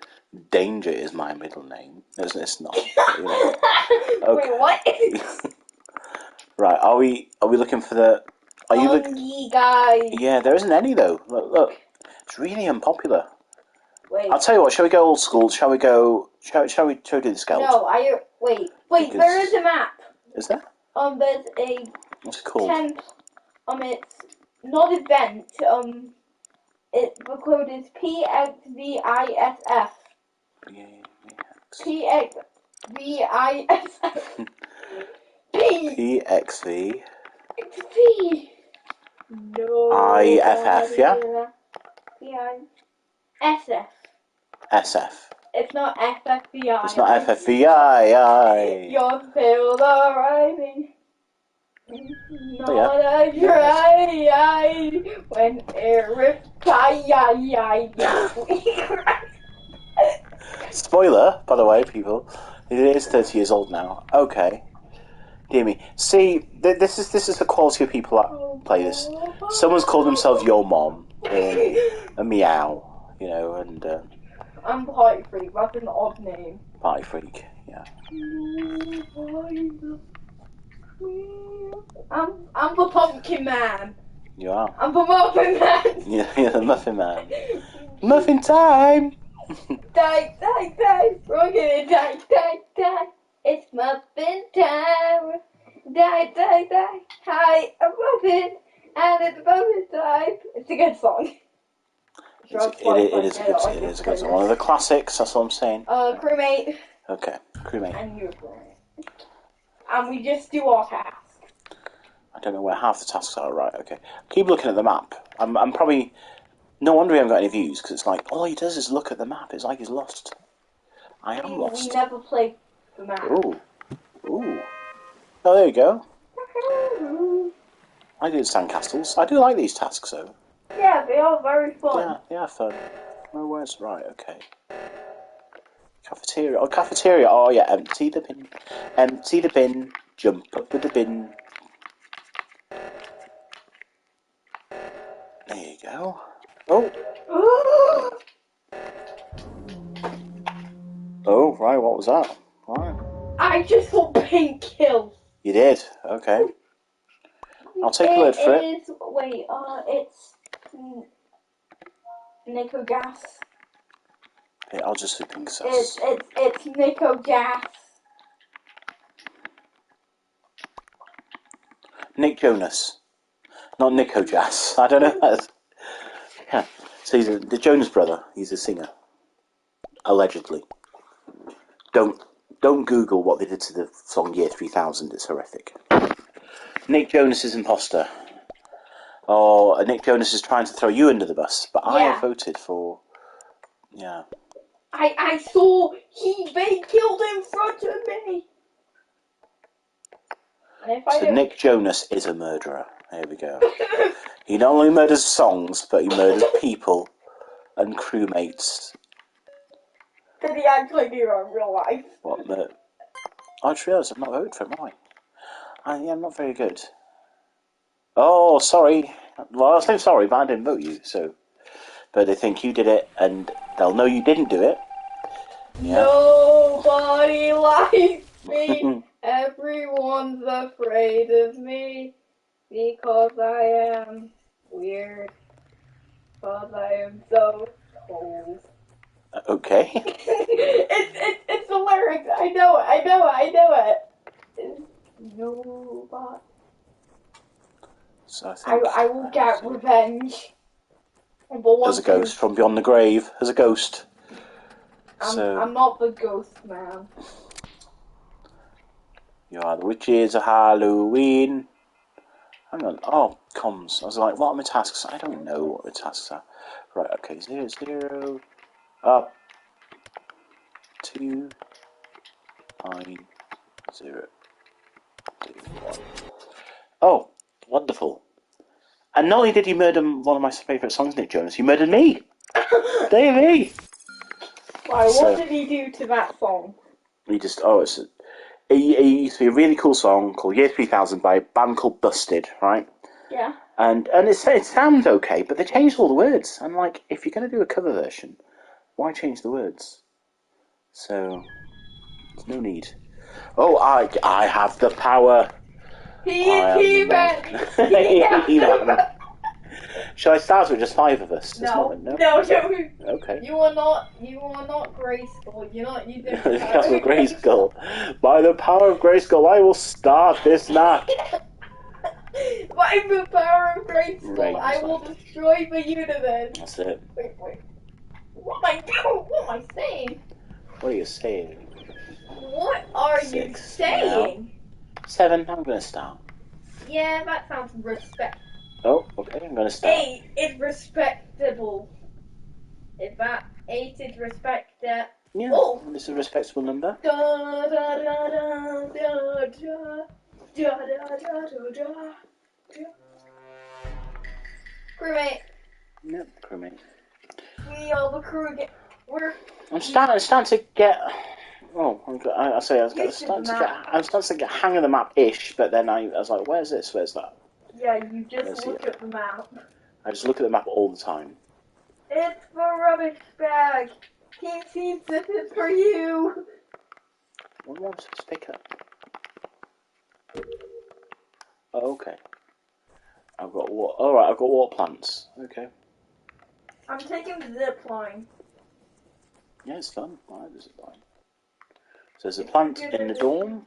Danger is my middle name. It's not. You know. Okay. Wait, what? Right, are we looking for the... Are you Fungy guys. Yeah, there isn't any though. Look. It's really unpopular. Wait. I'll tell you what, shall we go old school? Shall we do the skeleton? No, wait, because there is a map. Is there? There's a... What's it called? It's not event, the code is PXVISF. PXVISF. PXV. It's P. No. IFF, yeah? SF. SF. It's not FFVI. It's not FFVI. Your pills are rising. Not yeah. a dry when Eric Spoiler, by the way, people. It is 30 years old now. Okay. Dear me. See, this is the quality of people that play this. Someone's called themselves Your Mom. A meow. You know, and... I'm Party Freak. That's an odd name. Party Freak, yeah. I'm the Pumpkin Man. You are. I'm the Muffin Man. Yeah, you're the Muffin Man. Muffin time! Die. We're gonna die. It's Muffin time. Die. Hi, I'm Muffin, and it's Muffin time. It's a good song. It is a good song. One of the classics, that's what I'm saying. Crewmate. Okay, crewmate. And you're crewmate. And we just do our task. I don't know where half the tasks are. Right, okay. Keep looking at the map. I'm probably... No wonder we haven't got any views, because it's like, all he does is look at the map. It's like he's lost. I am lost. We never play the map. Ooh. Oh, there you go. I do sandcastles. I do like these tasks, though. Yeah, they are very fun. Yeah, they are fun. Oh, where's... Right, okay. Cafeteria. Oh, cafeteria. Oh, yeah, empty the bin. Empty the bin. Jump up with the bin. There you go. Oh. Oh, right, what was that? Right. I just saw pink kills. You did? Okay. I'll take a word for it. It's Nico Gas. Okay, I'll just think sus. It's Nico Gas. Nick Jonas. Not Nico Jas. I don't know. Yeah. So he's the Jonas brother. He's a singer. Allegedly. Don't Google what they did to the song Year 3000. It's horrific. Nick Jonas is imposter. Or Nick Jonas is trying to throw you under the bus. But I have voted for... Yeah. I saw they killed in front of me. So Nick Jonas is a murderer. There we go. He not only murders songs, but he murders people and crewmates. Did he actually do it in real life? What? I just realised I've not voted for him, have I? I'm not very good. Oh, sorry. Well, I'll say sorry, but I didn't vote you, so... But they think you did it, and they'll know you didn't do it. Yeah. Nobody likes me. Everyone's afraid of me. Because I am weird. Because I am so cold. Okay. it's the lyrics. I know it. Nobody. So I will get revenge. As a ghost from beyond the grave. As a ghost. I'm not the ghost man. You are the witches of Halloween. Hang on. Oh, comms. I was like, what are my tasks? I don't know what the tasks are. Right, okay. 0, 0, up, 2, 9, 0, 2, 1. Oh, wonderful. And not only did he murder one of my favourite songs, Nick Jonas, he murdered me. Davey. Why, what did he do to that song? He just, it used to be a really cool song called Year 3000 by a band called Busted, right? Yeah. And it sounds okay, but they changed all the words. And like, if you're going to do a cover version, why change the words? So, there's no need. Oh, I have the power. He-Man. Shall I start with just 5 of us? No. Okay. You are not Grayskull. You don't. Castle Grayskull. By the power of Grayskull, I will start this match. By the power of Grayskull, I will destroy the universe. That's it. Wait. What am I doing? What am I saying? What are you saying? What are 6 you saying? Now. 7. I'm going to start. Yeah, that sounds respect. Oh, okay. I'm going to start. 8 is respectable. Is that 8 is respected? Yeah. Oh, This is a respectable number. Da da da da da da da da. Crewmate. Yep, crewmate. We are the crew. I'm starting to get. Oh, I'm starting to get hang of the map-ish, but then I was like, where's this? Where's that? Yeah, you just look at the map. I just look at the map all the time. It's the rubbish bag. Team Seeds, this is for you. What am I supposed to pick up? Oh, okay. I've got water. Alright, I've got water plants. Okay. I'm taking the zip line. Yeah, it's fun. I like the zip line. So there's a plant in the dorm.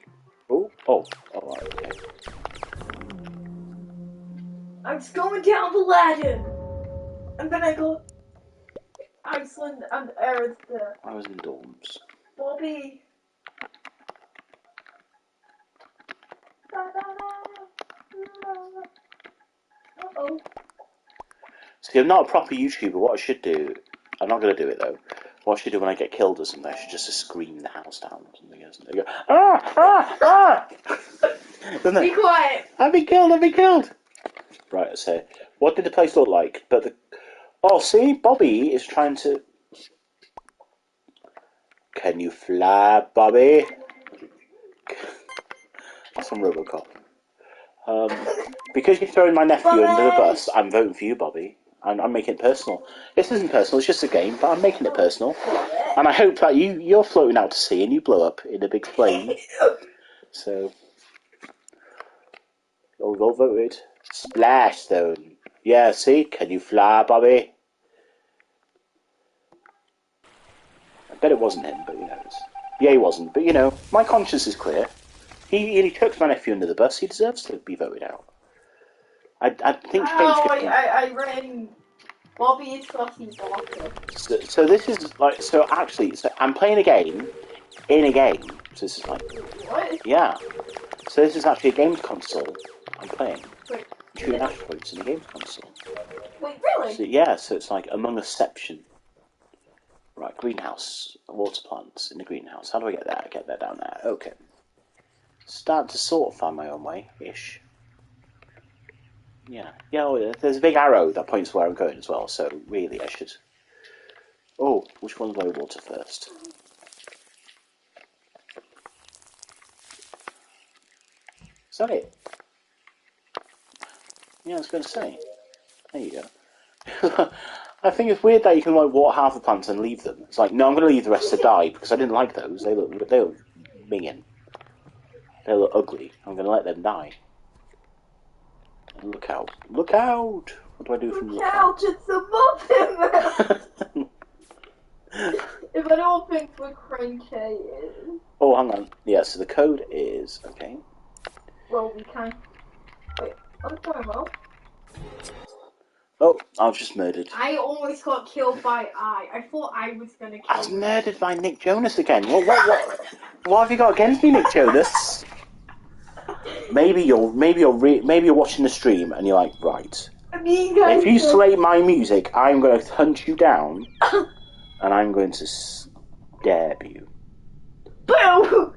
Oh, alright, okay. I'm just going down the ladder. I'm gonna go Iceland and Earth. I was in dorms. Bobby. Uh-oh. See, I'm not a proper YouTuber. What I should do, I'm not going to do it though. What I should do when I get killed or something, I should just scream the house down or something. They go, ah! Be quiet. I've been killed. Right, so what did the place look like? See, Bobby is trying to. Can you fly, Bobby? That's from RoboCop. Because you're throwing my nephew under the bus, I'm voting for you, Bobby. I'm making it personal. This isn't personal, it's just a game, but I'm making it personal. And I hope that you're floating out to sea and you blow up in a big plane. So, we've all voted. Splashstone. Yeah, see? Can you fly, Bobby? bet it wasn't him, but who knows? Yeah, he wasn't, but you know, my conscience is clear. He took my nephew under the bus. He deserves to be voted out. I think. I ran Bobby Saucy Blocker. So this is like actually I'm playing a game in a game. So this is like What? yeah. So this is actually a games console I'm playing. Wait. Shooting asteroids in a games console. Wait, really? So, yeah, so it's like Among Usception. Right, greenhouse, water plants in the greenhouse. How do I get that? Get that down there. Okay. Start to sort of find my own way, ish. Yeah. Yeah, oh, there's a big arrow that points where I'm going as well, so really I should... Oh, which one's low water first? Is that it? Yeah, I was going to say. There you go. I think it's weird that you can like water half the plants and leave them. It's like, no, I'm going to leave the rest to die because I didn't like those. They look minging. They look ugly. I'm going to let them die. Look out! Look out! What do I do from look out? It's a muffin. If I don't think what cranky is. Oh, hang on. Yeah, so the code is okay. Well, we can. Wait, what's going on? Oh, I was just murdered. I almost got killed by I thought I was going to kill I was murdered by Nick Jonas again. What have you got against me, Nick Jonas? Maybe you're watching the stream and you're like, right. If you slay my music, I'm going to hunt you down and I'm going to stab you. Boo!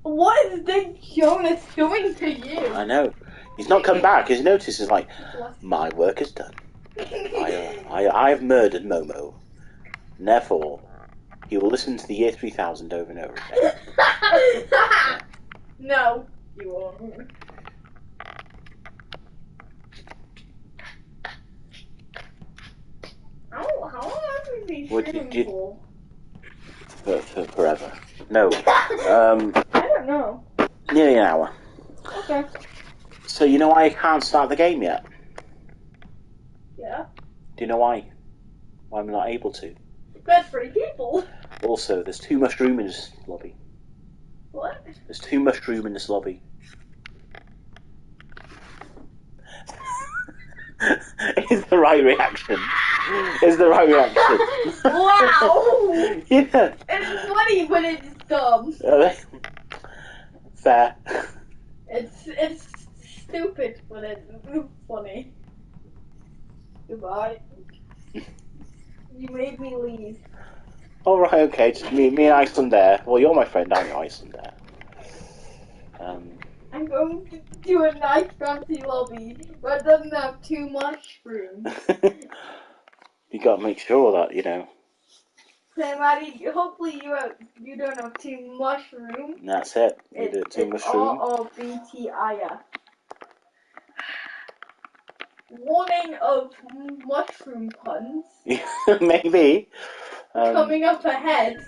What is Nick Jonas doing to you? I know. He's not come back. His notice is like, my work is done. I have murdered Momo. And therefore, he will listen to the year 3000 over and over again. No, you won't. How long have we been shooting for? For forever. No. I don't know. Nearly an hour. Okay. So you know why I can't start the game yet? Yeah. Do you know why? Why I'm not able to? There's 3 people. Also, there's too much room in this lobby. What? There's too much room in this lobby. Is the right reaction. Is the right reaction. Wow! Yeah. It's funny, but it's dumb. Fair. It's stupid, but it's funny. Goodbye. You made me leave. Oh, right, okay. Just me and Iceland there. Well, you're my friend, aren't you, Iceland there? I'm going to do a nice fancy lobby, but it doesn't have too much room. You gotta make sure that, you know. So, Maddie, hopefully you don't have too much room. That's it. You do too much room. All BTIF. Warning of mushroom puns. Maybe. Coming up ahead.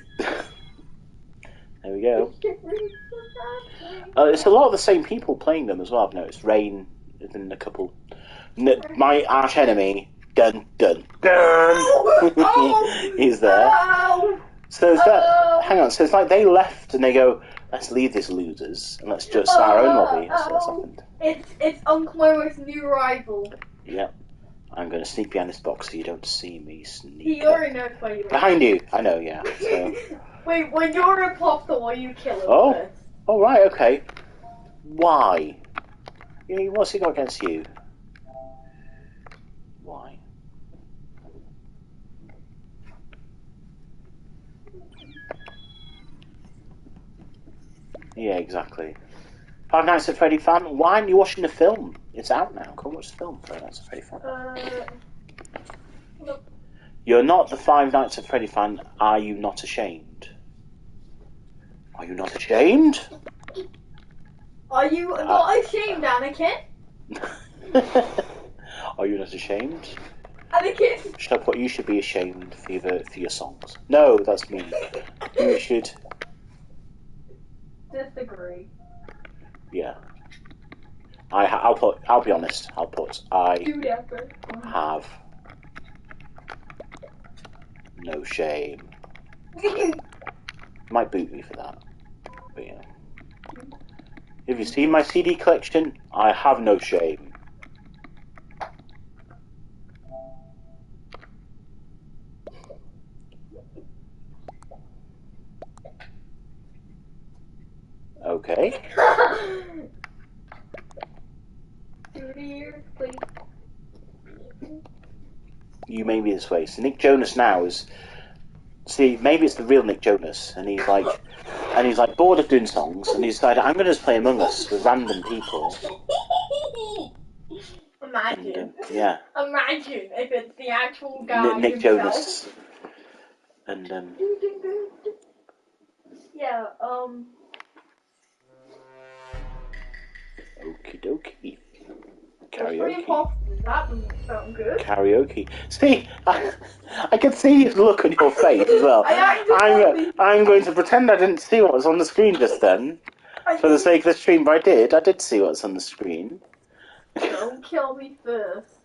There we go. It's a lot of the same people playing them as well, I've noticed. Rain, and a couple. My arch enemy, dun dun dun. Oh, he's there. Oh, So it's that. Hang on. So it's like they left and they go, let's leave these losers and let's just start our own lobby. That's what's happened. It's Uncle Momo's new rival. Yep. I'm going to sneak behind this box so you don't see me sneak. He already knows where you are. Behind you. I know. Yeah. So. Wait, when you're a popsicle, you kill him first. Oh, right. Okay. Why? What's he got against you? Why? Yeah, exactly. Five Nights at Freddy fan? Why aren't you watching the film? It's out now. Come watch the film. Five Nights at Freddy fan. Nope. You're not the Five Nights at Freddy fan. Are you not ashamed? Are you not ashamed? Are you not ashamed, Anakin? Are you not ashamed? Anakin. Should I put you should be ashamed for your songs? No, that's me. You should. Disagree. Yeah. I'll be honest. I'll put I Do that first. have No shame. Might boot me for that. But yeah. Have you seen my CD collection? I have no shame. Okay. You made me this way. So Nick Jonas now is... See, maybe it's the real Nick Jonas, and he's like bored of doing songs, and he decided, I'm going to just play Among Us with random people. Imagine. And, yeah. Imagine if it's the actual guy Nick himself. Jonas. And, Yeah, Okie dokie. Three Karaoke. imposters, that doesn't sound good. Karaoke. See, I can see the look on your face as well. I'm going to pretend I didn't see what was on the screen just then, for the sake of the stream, but I did see what's on the screen. Don't kill me first.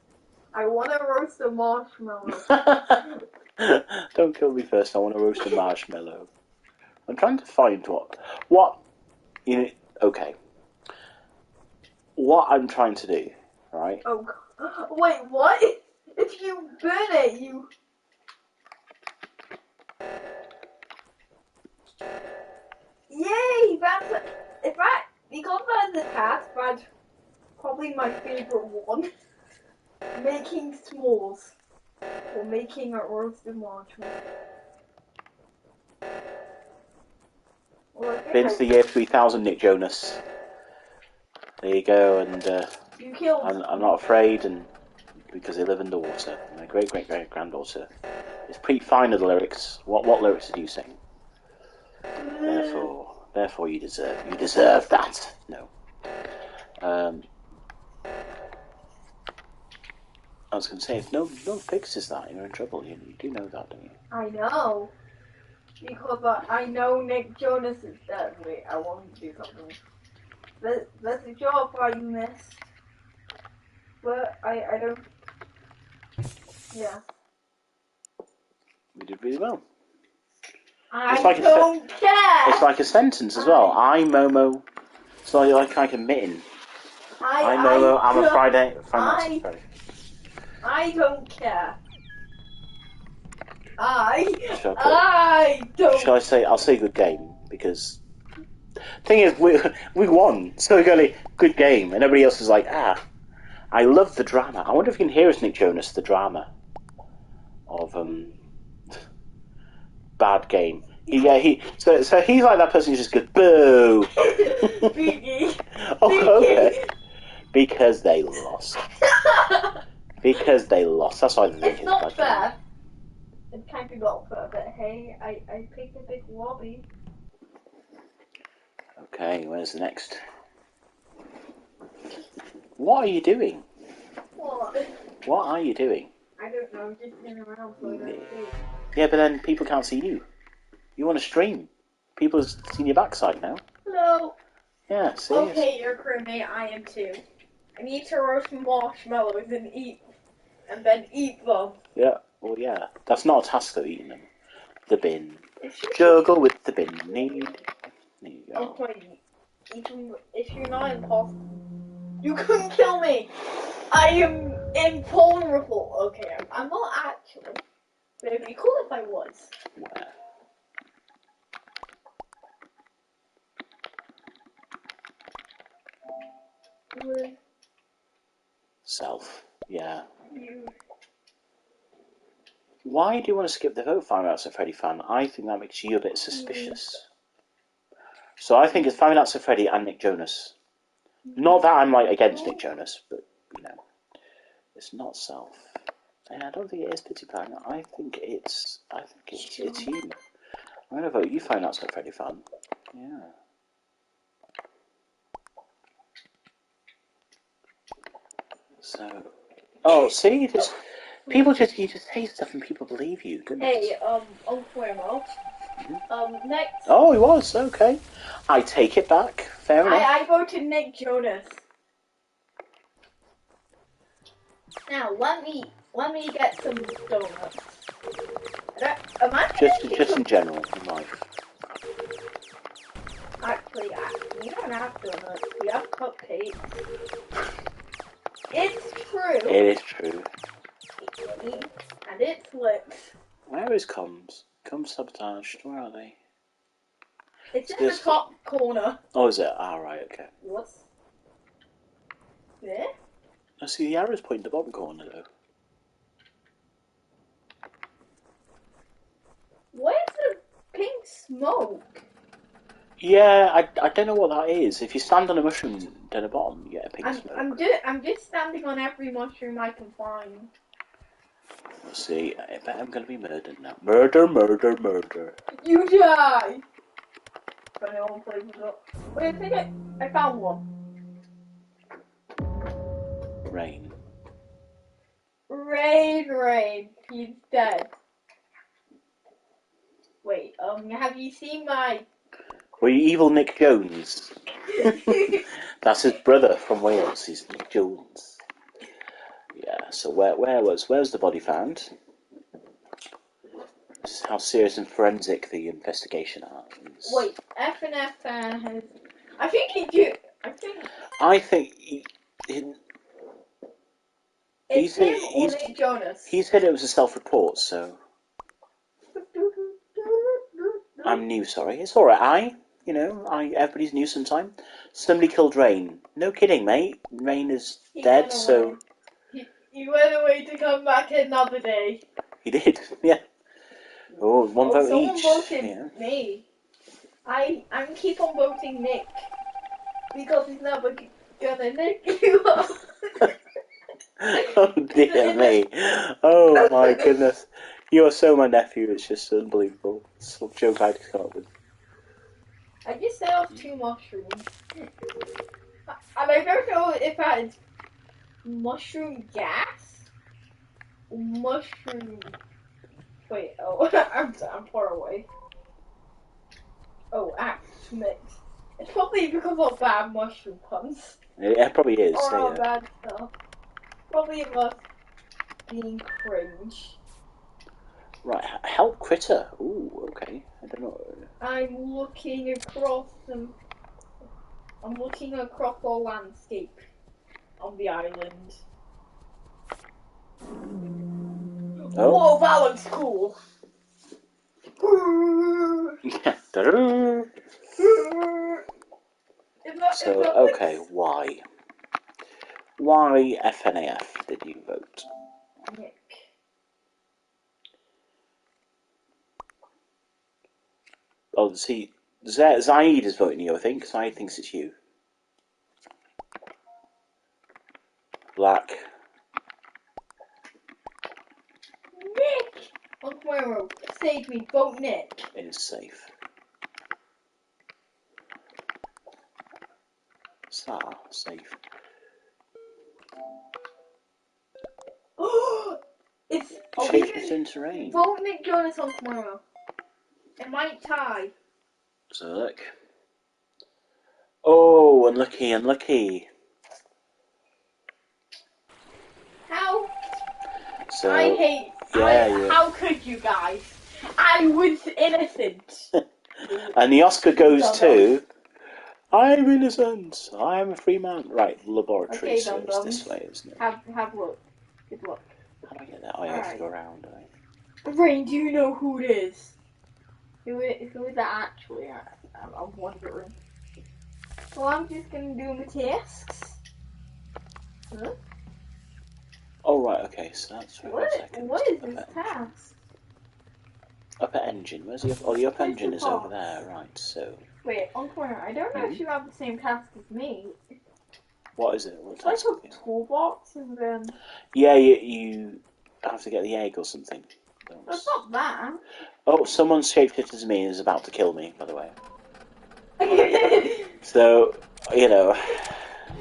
I want to roast a marshmallow. Don't kill me first, I want to roast a marshmallow. I'm trying to find what, you know, okay. What I'm trying to do, right? Oh, wait, what? If you burn it, you... Yay! Because that's a task, that's probably my favorite one. Making s'mores. Or making a roasted marshmallow. Well, Vince the year 3000, Nick Jonas. There you go, and you killed I'm not afraid, and because they live underwater. My great-great-great-granddaughter is pretty fine at the lyrics. What lyrics did you sing? Therefore you deserve that. No. I was going to say, if no fixes that, you're in trouble. You do know that, don't you? I know. Because I know Nick Jonas is dead. Wait, I want to do something. There's a job I missed. But I don't... Yeah. You did really well. I don't care! It's like a sentence as well. I, Momo... It's like admitting. I Momo, I'm a Friday... I don't care. Shall don't... I say... I'll say good game, because... Thing is, we won, so we got a good game, and everybody else is like, I love the drama. I wonder if you can hear us, Nick Jonas, the drama of bad game. So he's like that person who just goes boo. Okay. Because they lost. Because they lost. That's why they think it's not fair. It can't be not fair, but hey, I picked a big lobby. Okay, where's the next? What are you doing? What? What are you doing? I don't know, just sitting around so I don't see. Yeah, but then people can't see you. You want to stream. People have seen your backside now. Hello. Yeah, see? Okay, you're crewmate, I am too. I need to roast marshmallows and then eat them. Yeah, well, yeah. That's not a task though, eating them. The bin. Juggle with the bin. There you go. If you're not impossible, you couldn't kill me. I am invulnerable. Okay, I'm not actually. But it'd be cool if I was. Where? Self. Yeah. You. Why do you want to skip the vote, Five Nights at Freddy fan? I think that makes you a bit suspicious. So I think it's Five Nights at Freddy and Nick Jonas. Not that I'm like against Nick Jonas, but you know, it's not Self. Yeah, I don't think it is Pity Pan. I think it's you. I'm gonna vote you, Five Nights at Freddy fan. Yeah. So, see, you just say stuff and people believe you. Goodness. Hey, Uncle next. Oh, he was okay. I take it back. Fair enough. I voted Nick Jonas. Now let me get some donuts. Just in general, in life. Actually, we don't have donuts. We have cupcakes. It's true. It is true. And it slips. Where is comms? Comms sabotaged. Where are they? It's in the top corner. Oh, is it? Ah, right, okay. What's this? I see the arrow's pointing to the bottom corner, though. Where's the pink smoke? Yeah, I don't know what that is. If you stand on a mushroom down the bottom, you get a pink smoke. I'm just standing on every mushroom I can find. Let's see. I bet I'm going to be murdered now. Murder, murder, murder. You die! But no one plays it up. Wait, I think I found one. Rain. Rain. He's dead. Wait, have you seen my... Were you evil Nick Jones? That's his brother from Wales. He's Nick Jones. Yeah. So where's the body found? This is how serious and forensic the investigation is. Wait, F and F has... I think he do. I think it's him or Nick Jonas. He said it was a self-report, so I'm new. Sorry, it's all right. Everybody's new sometime. Somebody killed Rain. No kidding, mate. Rain is dead, so he went away to come back another day. He did, yeah. Oh, one vote someone each. Voted me. I'm keep on voting Nick because he's never gonna nick you up. Oh dear me. Oh my goodness. You are so my nephew, it's just unbelievable. It's a joke I had to come up with. I just set off 2 mushrooms. And I don't know if that is mushroom gas? Mushroom... Wait, I'm far away. Oh, axe mix. It's probably because of bad mushroom puns. It probably is. Or bad stuff. Probably of us being cringe. Right, help critter. Ooh, okay. I don't know. I'm looking across the landscape on the island. Oh. Whoa, that looks cool. Okay, why? Why FNAF did you vote? Nick. Oh, see, Zaid is voting you, I think. Zaid thinks it's you. Black. Nick! Uncle Mero, save me, vote Nick. It is safe. Safe. It's Shaped into rain. Vote Nick Jonas, Uncle Mero. It might tie. So look. Oh, unlucky. How? So, I hate. How could you guys? I was innocent. And the Oscar goes to. I'm innocent. I'm a free man. Right, laboratory. Okay, so it's this way, isn't it? Have look. Good luck. How do I get that? I have to go around. Do I? Rain, do you know who it is? Who is that actually? I'm wondering. Well, I'm just gonna do my tasks. Huh? Oh right, okay. So that's right. What is this task? Upper engine. Where's the upper? Oh, the upper engine is over there. Right. So. Wait, Uncle, I don't know if you have the same task as me. What is it? What it's like a toolbox, and then. Yeah, you have to get the egg or something. It's not that. Oh, someone's shaped it as me and is about to kill me, by the way. So,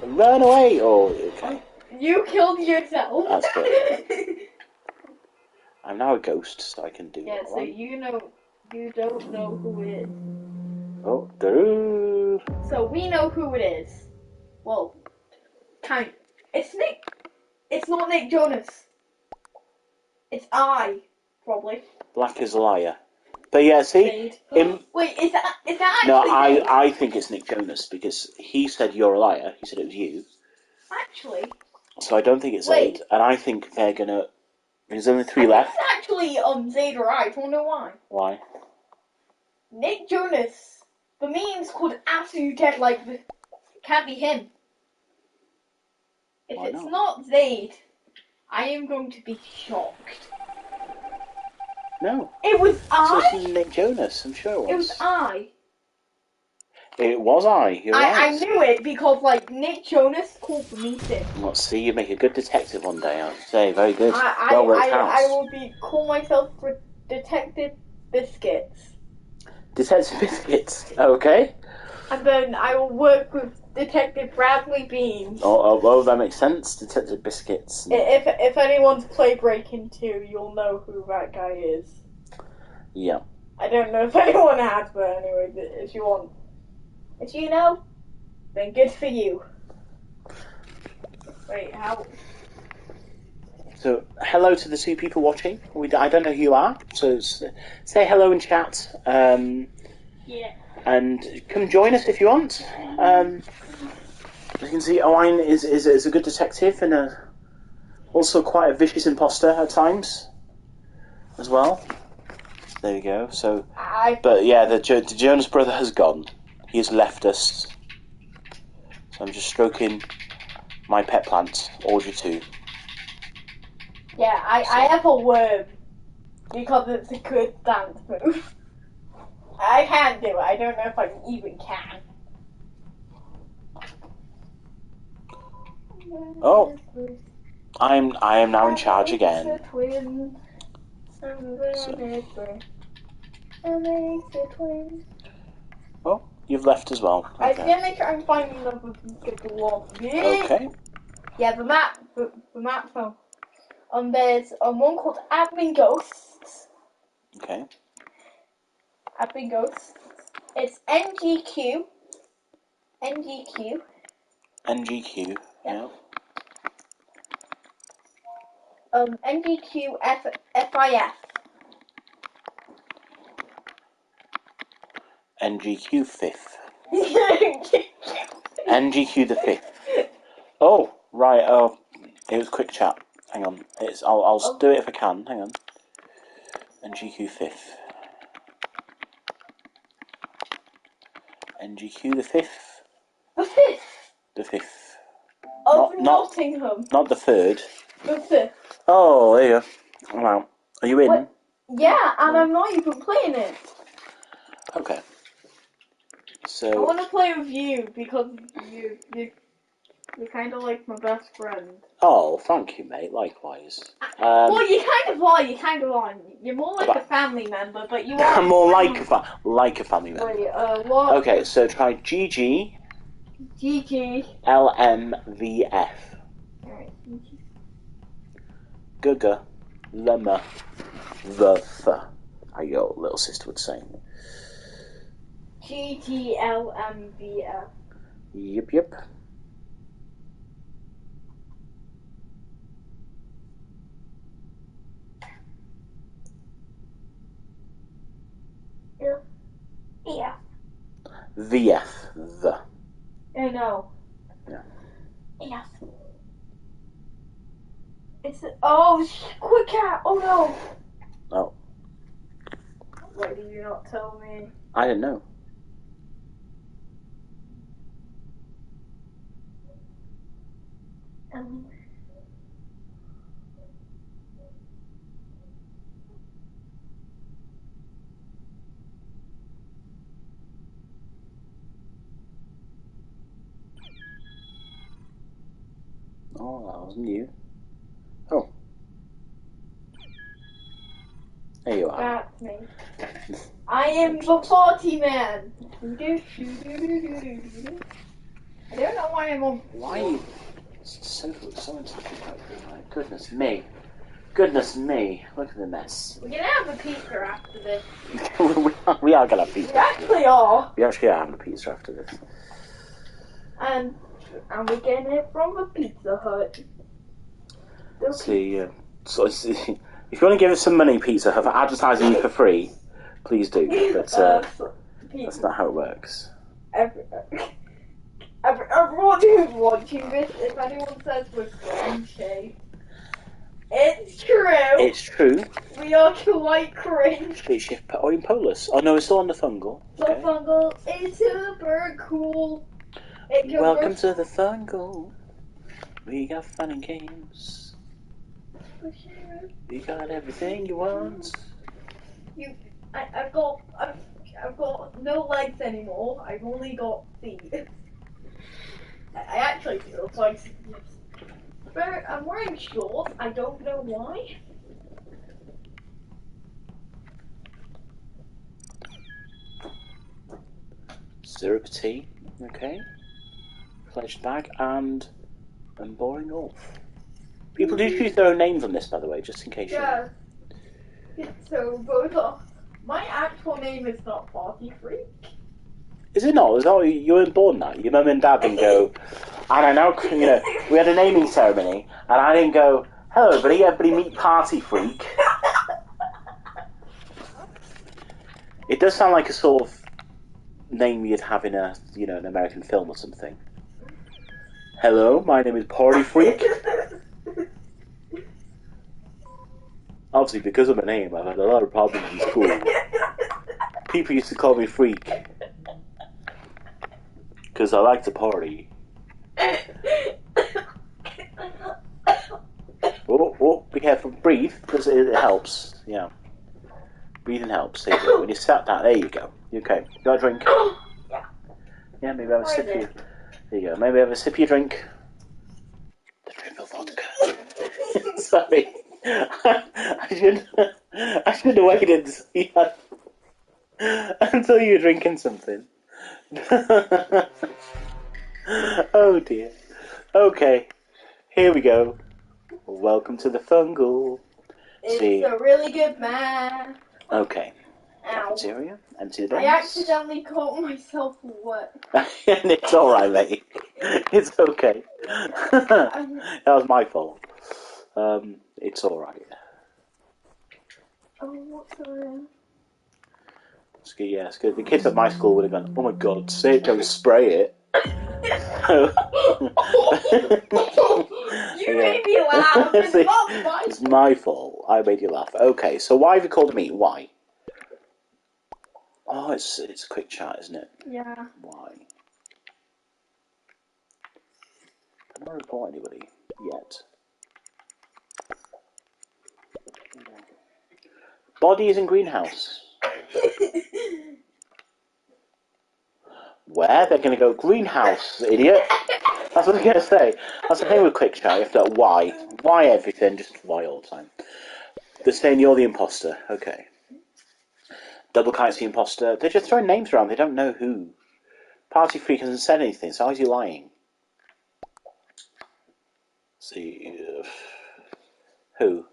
run away! Oh, okay. You killed yourself. That's good. I'm now a ghost, so I can do yeah, so you don't know who it is. Oh, doo. So we know who it is. Well, kind. It's Nick. It's not Nick Jonas. It's I, probably. Black is a liar. But yeah, see? Wait, is that actually No, Zayd? I think it's Nick Jonas because he said you're a liar. He said it was you. Actually? So I don't think it's Wait. Zayd. And I think they're going to... There's only 3 I left. think it's actually Zayd or I. Do you know why? Why? Nick Jonas. The meme's called Absolute Dead. Like, it can't be him. If it's not Zayd, I am going to be shocked. No. It was I? So it's Nick Jonas, I'm sure it was. It was I. It was I, you're right. I knew it because, like, Nick Jonas called the meeting. Let's see, you make a good detective one day, I'd say. Very good. Well worked out. I will call myself Detective Biscuits. Detective Biscuits, okay. And then I will work with Detective Bradley Beans. Oh, that makes sense. Detective Biscuits. If anyone's played Breaking 2, you'll know who that guy is. Yeah. I don't know if anyone has, but anyway, if you want. If you know, then good for you. Wait, how? So, hello to the 2 people watching. I don't know who you are, so say hello in chat. Yeah. And come join us if you want. As you can see, Owen is a good detective and also quite a vicious imposter at times as well. There you go. So, but yeah, the Jonas brother has gone. He has left us. So I'm just stroking my pet plant, Audrey 2. Yeah, I have a worm because it's a good dance move. I can't do it. I don't know if I even can. Oh, I am now in charge again. Oh, you've left as well. Okay. I feel like I'm finding another one. Okay. Yeah, the map phone. There's one called Admin Ghosts. Okay. Admin Ghosts. It's NGQ. NGQ. Yeah. NGQ FIF. NGQ 5th. NGQ the 5th. Oh, right. Oh, it was quick chat. Hang on. I'll do it if I can. Hang on. NGQ 5th. NGQ the 5th. The 5th? The 5th. Of Nottingham. Not the 3rd. The 5th. Oh, there you go. Wow. Are you in? What? Yeah, and I'm not even playing it. Okay. So I want to play with you because you're kind of like my best friend. Oh, thank you, mate. Likewise. Well, you kind of are. You're more like a family member, but you are. I'm more like a family member. Wait, what? Okay, so try GG. GG. LMVF. Alright. Guga. Lemma. The. How your little sister would say. GGLMVF. Yep. Yeah. VF. The. I know. Yeah. Yes. Quick cat! Oh no! Oh. Why did you not tell me? I didn't know. Oh, that wasn't you. Oh. There you are. That's me. I am the party man. I don't know why I'm on. Why are you so talking about you? My goodness me. Goodness me. Look at the mess. We're gonna have a pizza after this. we are gonna have pizza. We actually are. We actually are having a pizza after this. And we're getting it from a Pizza Hut. See, so If you want to give us some money, Pizza, for advertising you for free, please do. But that's not how it works. Everyone who's watching this, if anyone says we're cringy, it's true. It's true. We are quite cringe. Spaceship or in Polus. Oh no, it's still on the Fungle. Okay. The Fungle is super cool. Welcome to the Fungle. We got fun and games. We got everything you want. I've got no legs anymore. I've only got feet. I actually feel like I'm wearing shorts. I don't know why. Syrup tea, okay. Pledged bag and boring off. People do choose their own names on this, by the way, just in case. Yeah. So both are. My actual name is not Party Freak. Is it not? You weren't born that. Your mum and dad didn't go. And I know, we had a naming ceremony, and I didn't go, hello everybody meet Party Freak. It does sound like a sort of name you'd have in a, an American film or something. Hello, my name is Party Freak. Obviously, because of my name, I've had a lot of problems in school. People used to call me Freak. Because I like to party. Oh, be careful. Breathe, because it helps. Yeah. Breathing helps. There you go. When you sat down, there you go. Okay. You got a drink? Yeah. Yeah, maybe have a sip of your... There you go. Maybe have a sip of your drink. The triple vodka. Sorry. I should have waited until you were drinking something. Oh dear. Okay, here we go. Welcome to the Fungle. It's a really good man. Okay. Ow. Cafeteria. Empty the drinks. I accidentally caught myself wet. And it's alright, mate. It's okay. That was my fault. It's alright. Oh, what's around? It's good, yeah, it's good. The kids at my school would have gone, oh my god, say it, don't spray it. You made me laugh. It's not my fault. It's my fault. I made you laugh. Okay, so why have you called me? Why? Oh, it's a quick chat, isn't it? Yeah. Why? I don't report anybody yet. Body is in greenhouse. Where? They're going to go greenhouse, idiot. That's what I'm going to say. That's the thing with quick chat. You have to why. Why everything? Just why all the time. They're saying you're the imposter. Okay. Double Kite's the imposter. They're just throwing names around. They don't know who. Party Freak hasn't said anything, so how's he lying? See. Who?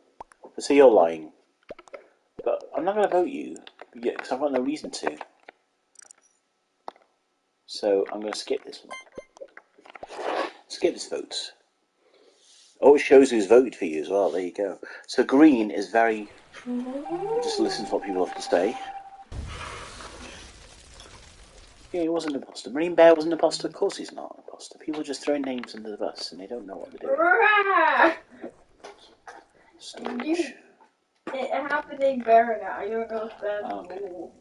So you're lying. But I'm not going to vote you. Yeah, because I've got no reason to. So I'm going to skip this one. Skip this vote. Oh, it shows who's voted for you as well. There you go. So green is very... Just listen to what people have to say. Yeah, he wasn't an imposter. Marine Bear wasn't an imposter. Of course he's not an imposter. People are just throwing names under the bus and they don't know what they're doing. Storage. It happened in Baronet. I don't know if that's okay. cool.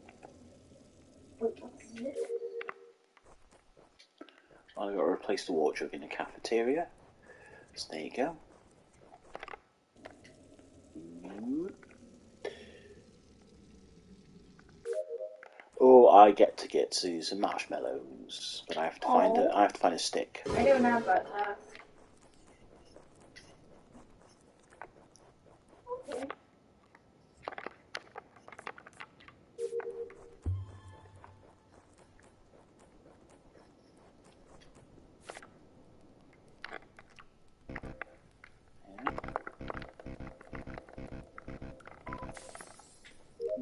Wait, what's this? I've got to replace the water jug in the cafeteria. So there you go. Oh, I get to some marshmallows, but I have to find a stick. I don't have that task. Okay.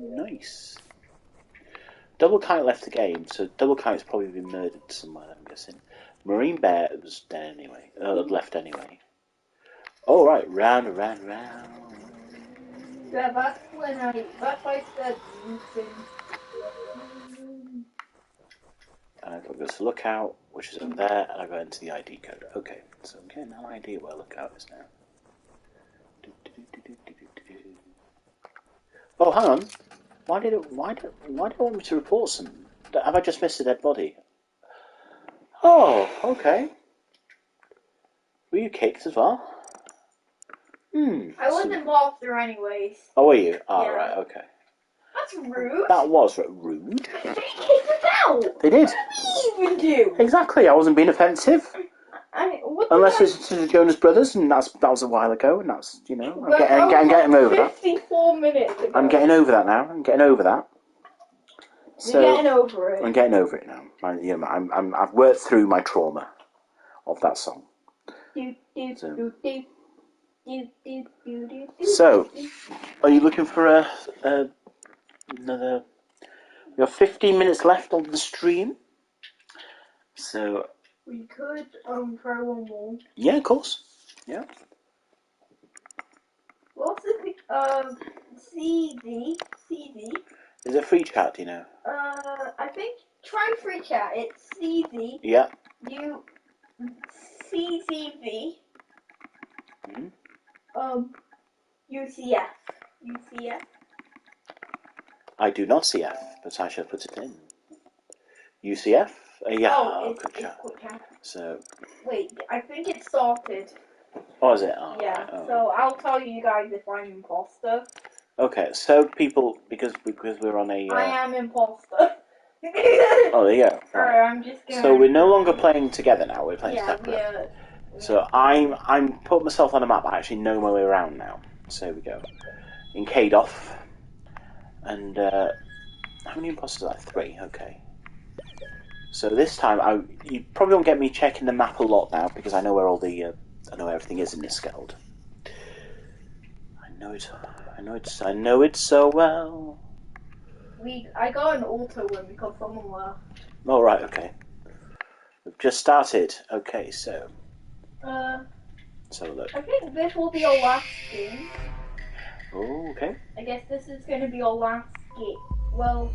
Nice. Double Kite left the game, so Double Kite's probably been murdered somewhere, I'm guessing. Marine Bear was dead anyway. Left anyway. All right, round. Yeah, that's why I said eating. And I go to lookout, which is over there, and I go into the ID code. Okay, so I'm getting no idea where lookout is now. Oh, hang on. Why do it want me to report some? Have I just missed a dead body? Oh, okay. Were you kicked as well? I wasn't involved there anyways. Oh, were you? Oh, Yeah. right, okay. That's rude. That was rude. They kicked us out. They did. What did we even do? Exactly. I wasn't being offensive. Unless it's to the Jonas Brothers, and that was a while ago, and that's, you know, I'm getting over that. 54 minutes ago. I'm getting over that now. I'm getting over that. So, You're getting over it. I'm getting over it now. I've worked through my trauma of that song. So, are you looking for another? We have 15 minutes left on the stream. So we could throw one more. Yeah, of course. Yeah. What's the CD? Is it free chat? Do you know? I think try free chat. It's CD. Yeah. CCV. Mm-hmm. UCF. I do not see F, but I shall put it in. UCF? Yeah, it's quick chat. So. Wait, I think it started. Oh, is it? Oh, yeah, right. Oh. So I'll tell you guys if I'm imposter. Okay, so people, because we're on a... I am imposter. Oh, there you go. Right. I'm just gonna... So we're no longer playing together now, we're playing separate. Yeah. So I'm putting myself on a map, I actually know my way around now. So here we go. In Kadoff. And, how many imposters are there? 3, okay. So this time, you probably won't get me checking the map a lot now, because I know where all the, I know where everything is in this Skeld. I know it so well. I got an auto win because someone left. Oh, right, okay. We've just started. Okay, so. So look. I think this will be our last game. Oh, okay. I guess this is going to be our last game. Well.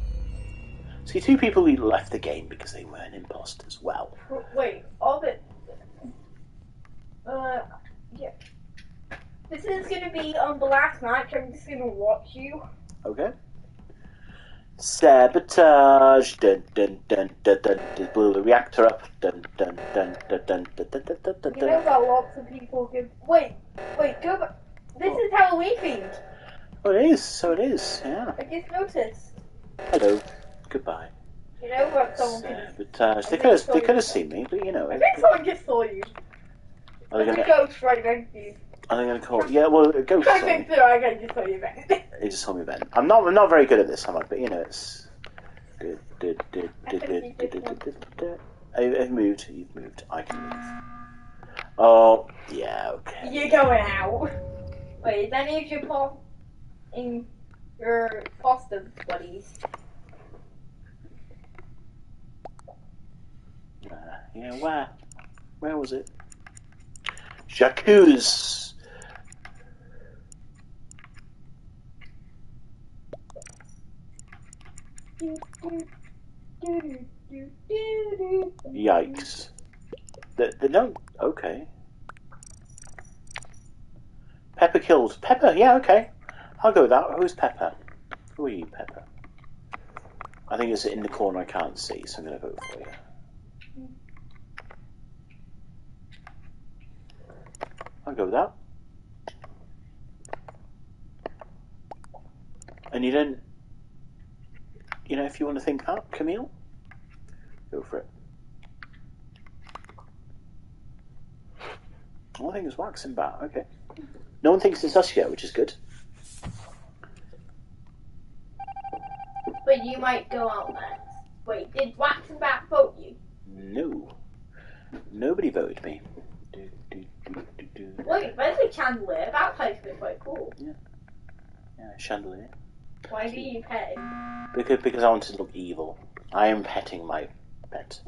See, 2 people who left the game because they weren't imposters. Well. Wait, all the. Yeah. This is going to be the last match. I'm just going to watch you. Okay. Sabotage. Dun dun dun dun dun. Blew the reactor up. Dun dun dun dun dun dun dun dun dun dun. You know that lots of people give. Wait, go back. This is Halloween themed. Oh, it is. So it is. Yeah. I just noticed. Hello. Goodbye. You know what someone Sabotage. They could have seen me, but you know. I think someone just saw you. There's a ghost right next to you. Are they going to call? Yeah, well, a ghost. I think so. I can just saw you, Ben. He just told me Ben. I'm not very good at this, am I? But you know, it's. I've moved. You've moved. I can move. Oh, yeah. Okay. You're going out. Wait, is any of your foster buddies? Yeah. Where was it? Jacuzzi. Yikes. The no. Okay. Pepper killed. Pepper, yeah, okay. I'll go with that. Who's Pepper? Who are you, Pepper? I think it's in the corner I can't see, so I'm going to vote for you. I'll go with that. And you don't... You know, if you want to think that, Camille, go for it. Oh, I think it's Waxing Bat, okay. No one thinks it's us yet, which is good. But you might go out next. Wait, did Waxing Bat vote you? No. Nobody voted me. Wait, where's the chandelier? That place looks quite cool. Yeah, chandelier. Why do you pet him? Because I want to look evil. I am petting my pet.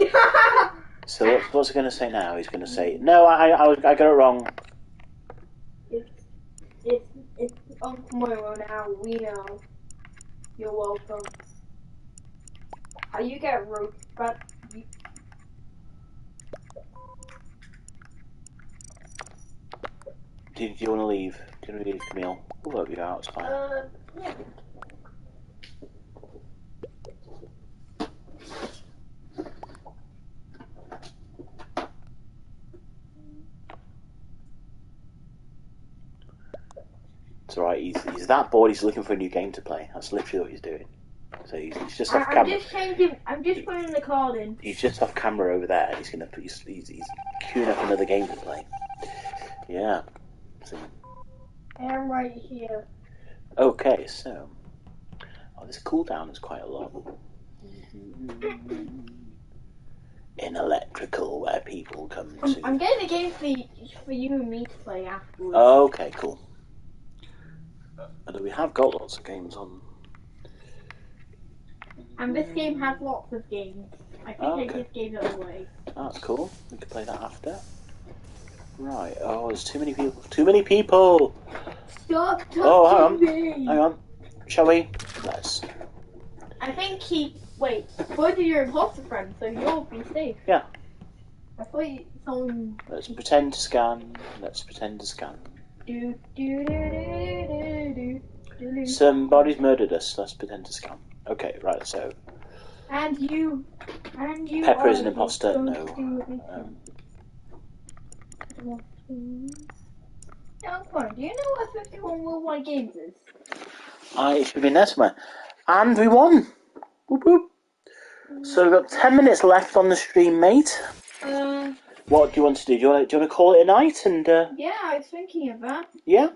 So what's he going to say now? He's going to say, no, I got it wrong. It's Oh, tomorrow now, we know. You're welcome. How you get roasted, but Do you want to leave? Do you want to leave, Camille? We'll work you out, it's fine. yeah. It's alright, he's that bored, he's looking for a new game to play. That's literally what he's doing. So he's just off camera. I'm just putting the card in. He's just off camera over there. He's queuing up another game to play. Yeah. So, I am right here. okay, so this cooldown is quite a lot. In electrical, where people come to. I'm getting a game for you and me to play afterwards. Okay, cool. Although we have got lots of games on. And this game has lots of games. I think I just gave it away. That's cool. We could play that after. Right. Oh, there's too many people. Too many people. Stop touching me. Hang on. Shall we? Let's. I think wait. Both of your imposter friends, so you'll be safe. Yeah. I thought someone. Let's pretend to scan. Let's pretend to scan. Somebody's murdered us. Let's pretend to scan. Okay, right. So. And you. Pepper is an imposter. No. Now, come on. Do you know what 51 Worldwide Games is? It should have been there somewhere. And we won. Whoop whoop. So we've got 10 minutes left on the stream, mate. What do you want to do? Do you want to call it a night? And yeah, I was thinking of that. Yeah.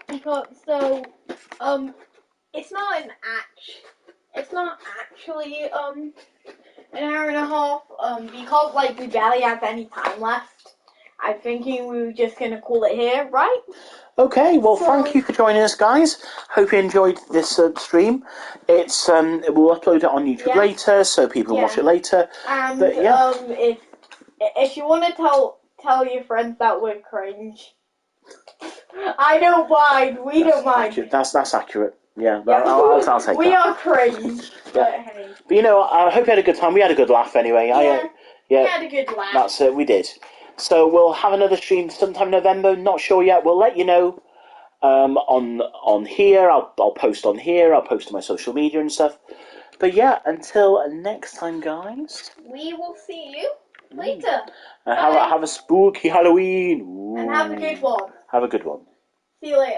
Because it's not actually an hour and a half. Because we barely have any time left. I'm thinking we were just gonna call it here, right? Okay. Well, thank you for joining us, guys. Hope you enjoyed this stream. It's we'll upload it on YouTube later, so people can watch it later. And but, if you want to tell your friends that we're cringe, I don't mind. We don't mind. That's accurate. Yeah, I'll take that. We are cringe. But hey. But I hope you had a good time. We had a good laugh anyway. We had a good laugh. That's it. We did. So we'll have another stream sometime in November. Not sure yet. We'll let you know on here. I'll post on here. I'll post on my social media and stuff. But yeah, until next time, guys. We will see you later. Have a spooky Halloween. Ooh. And have a good one. Have a good one. See you later.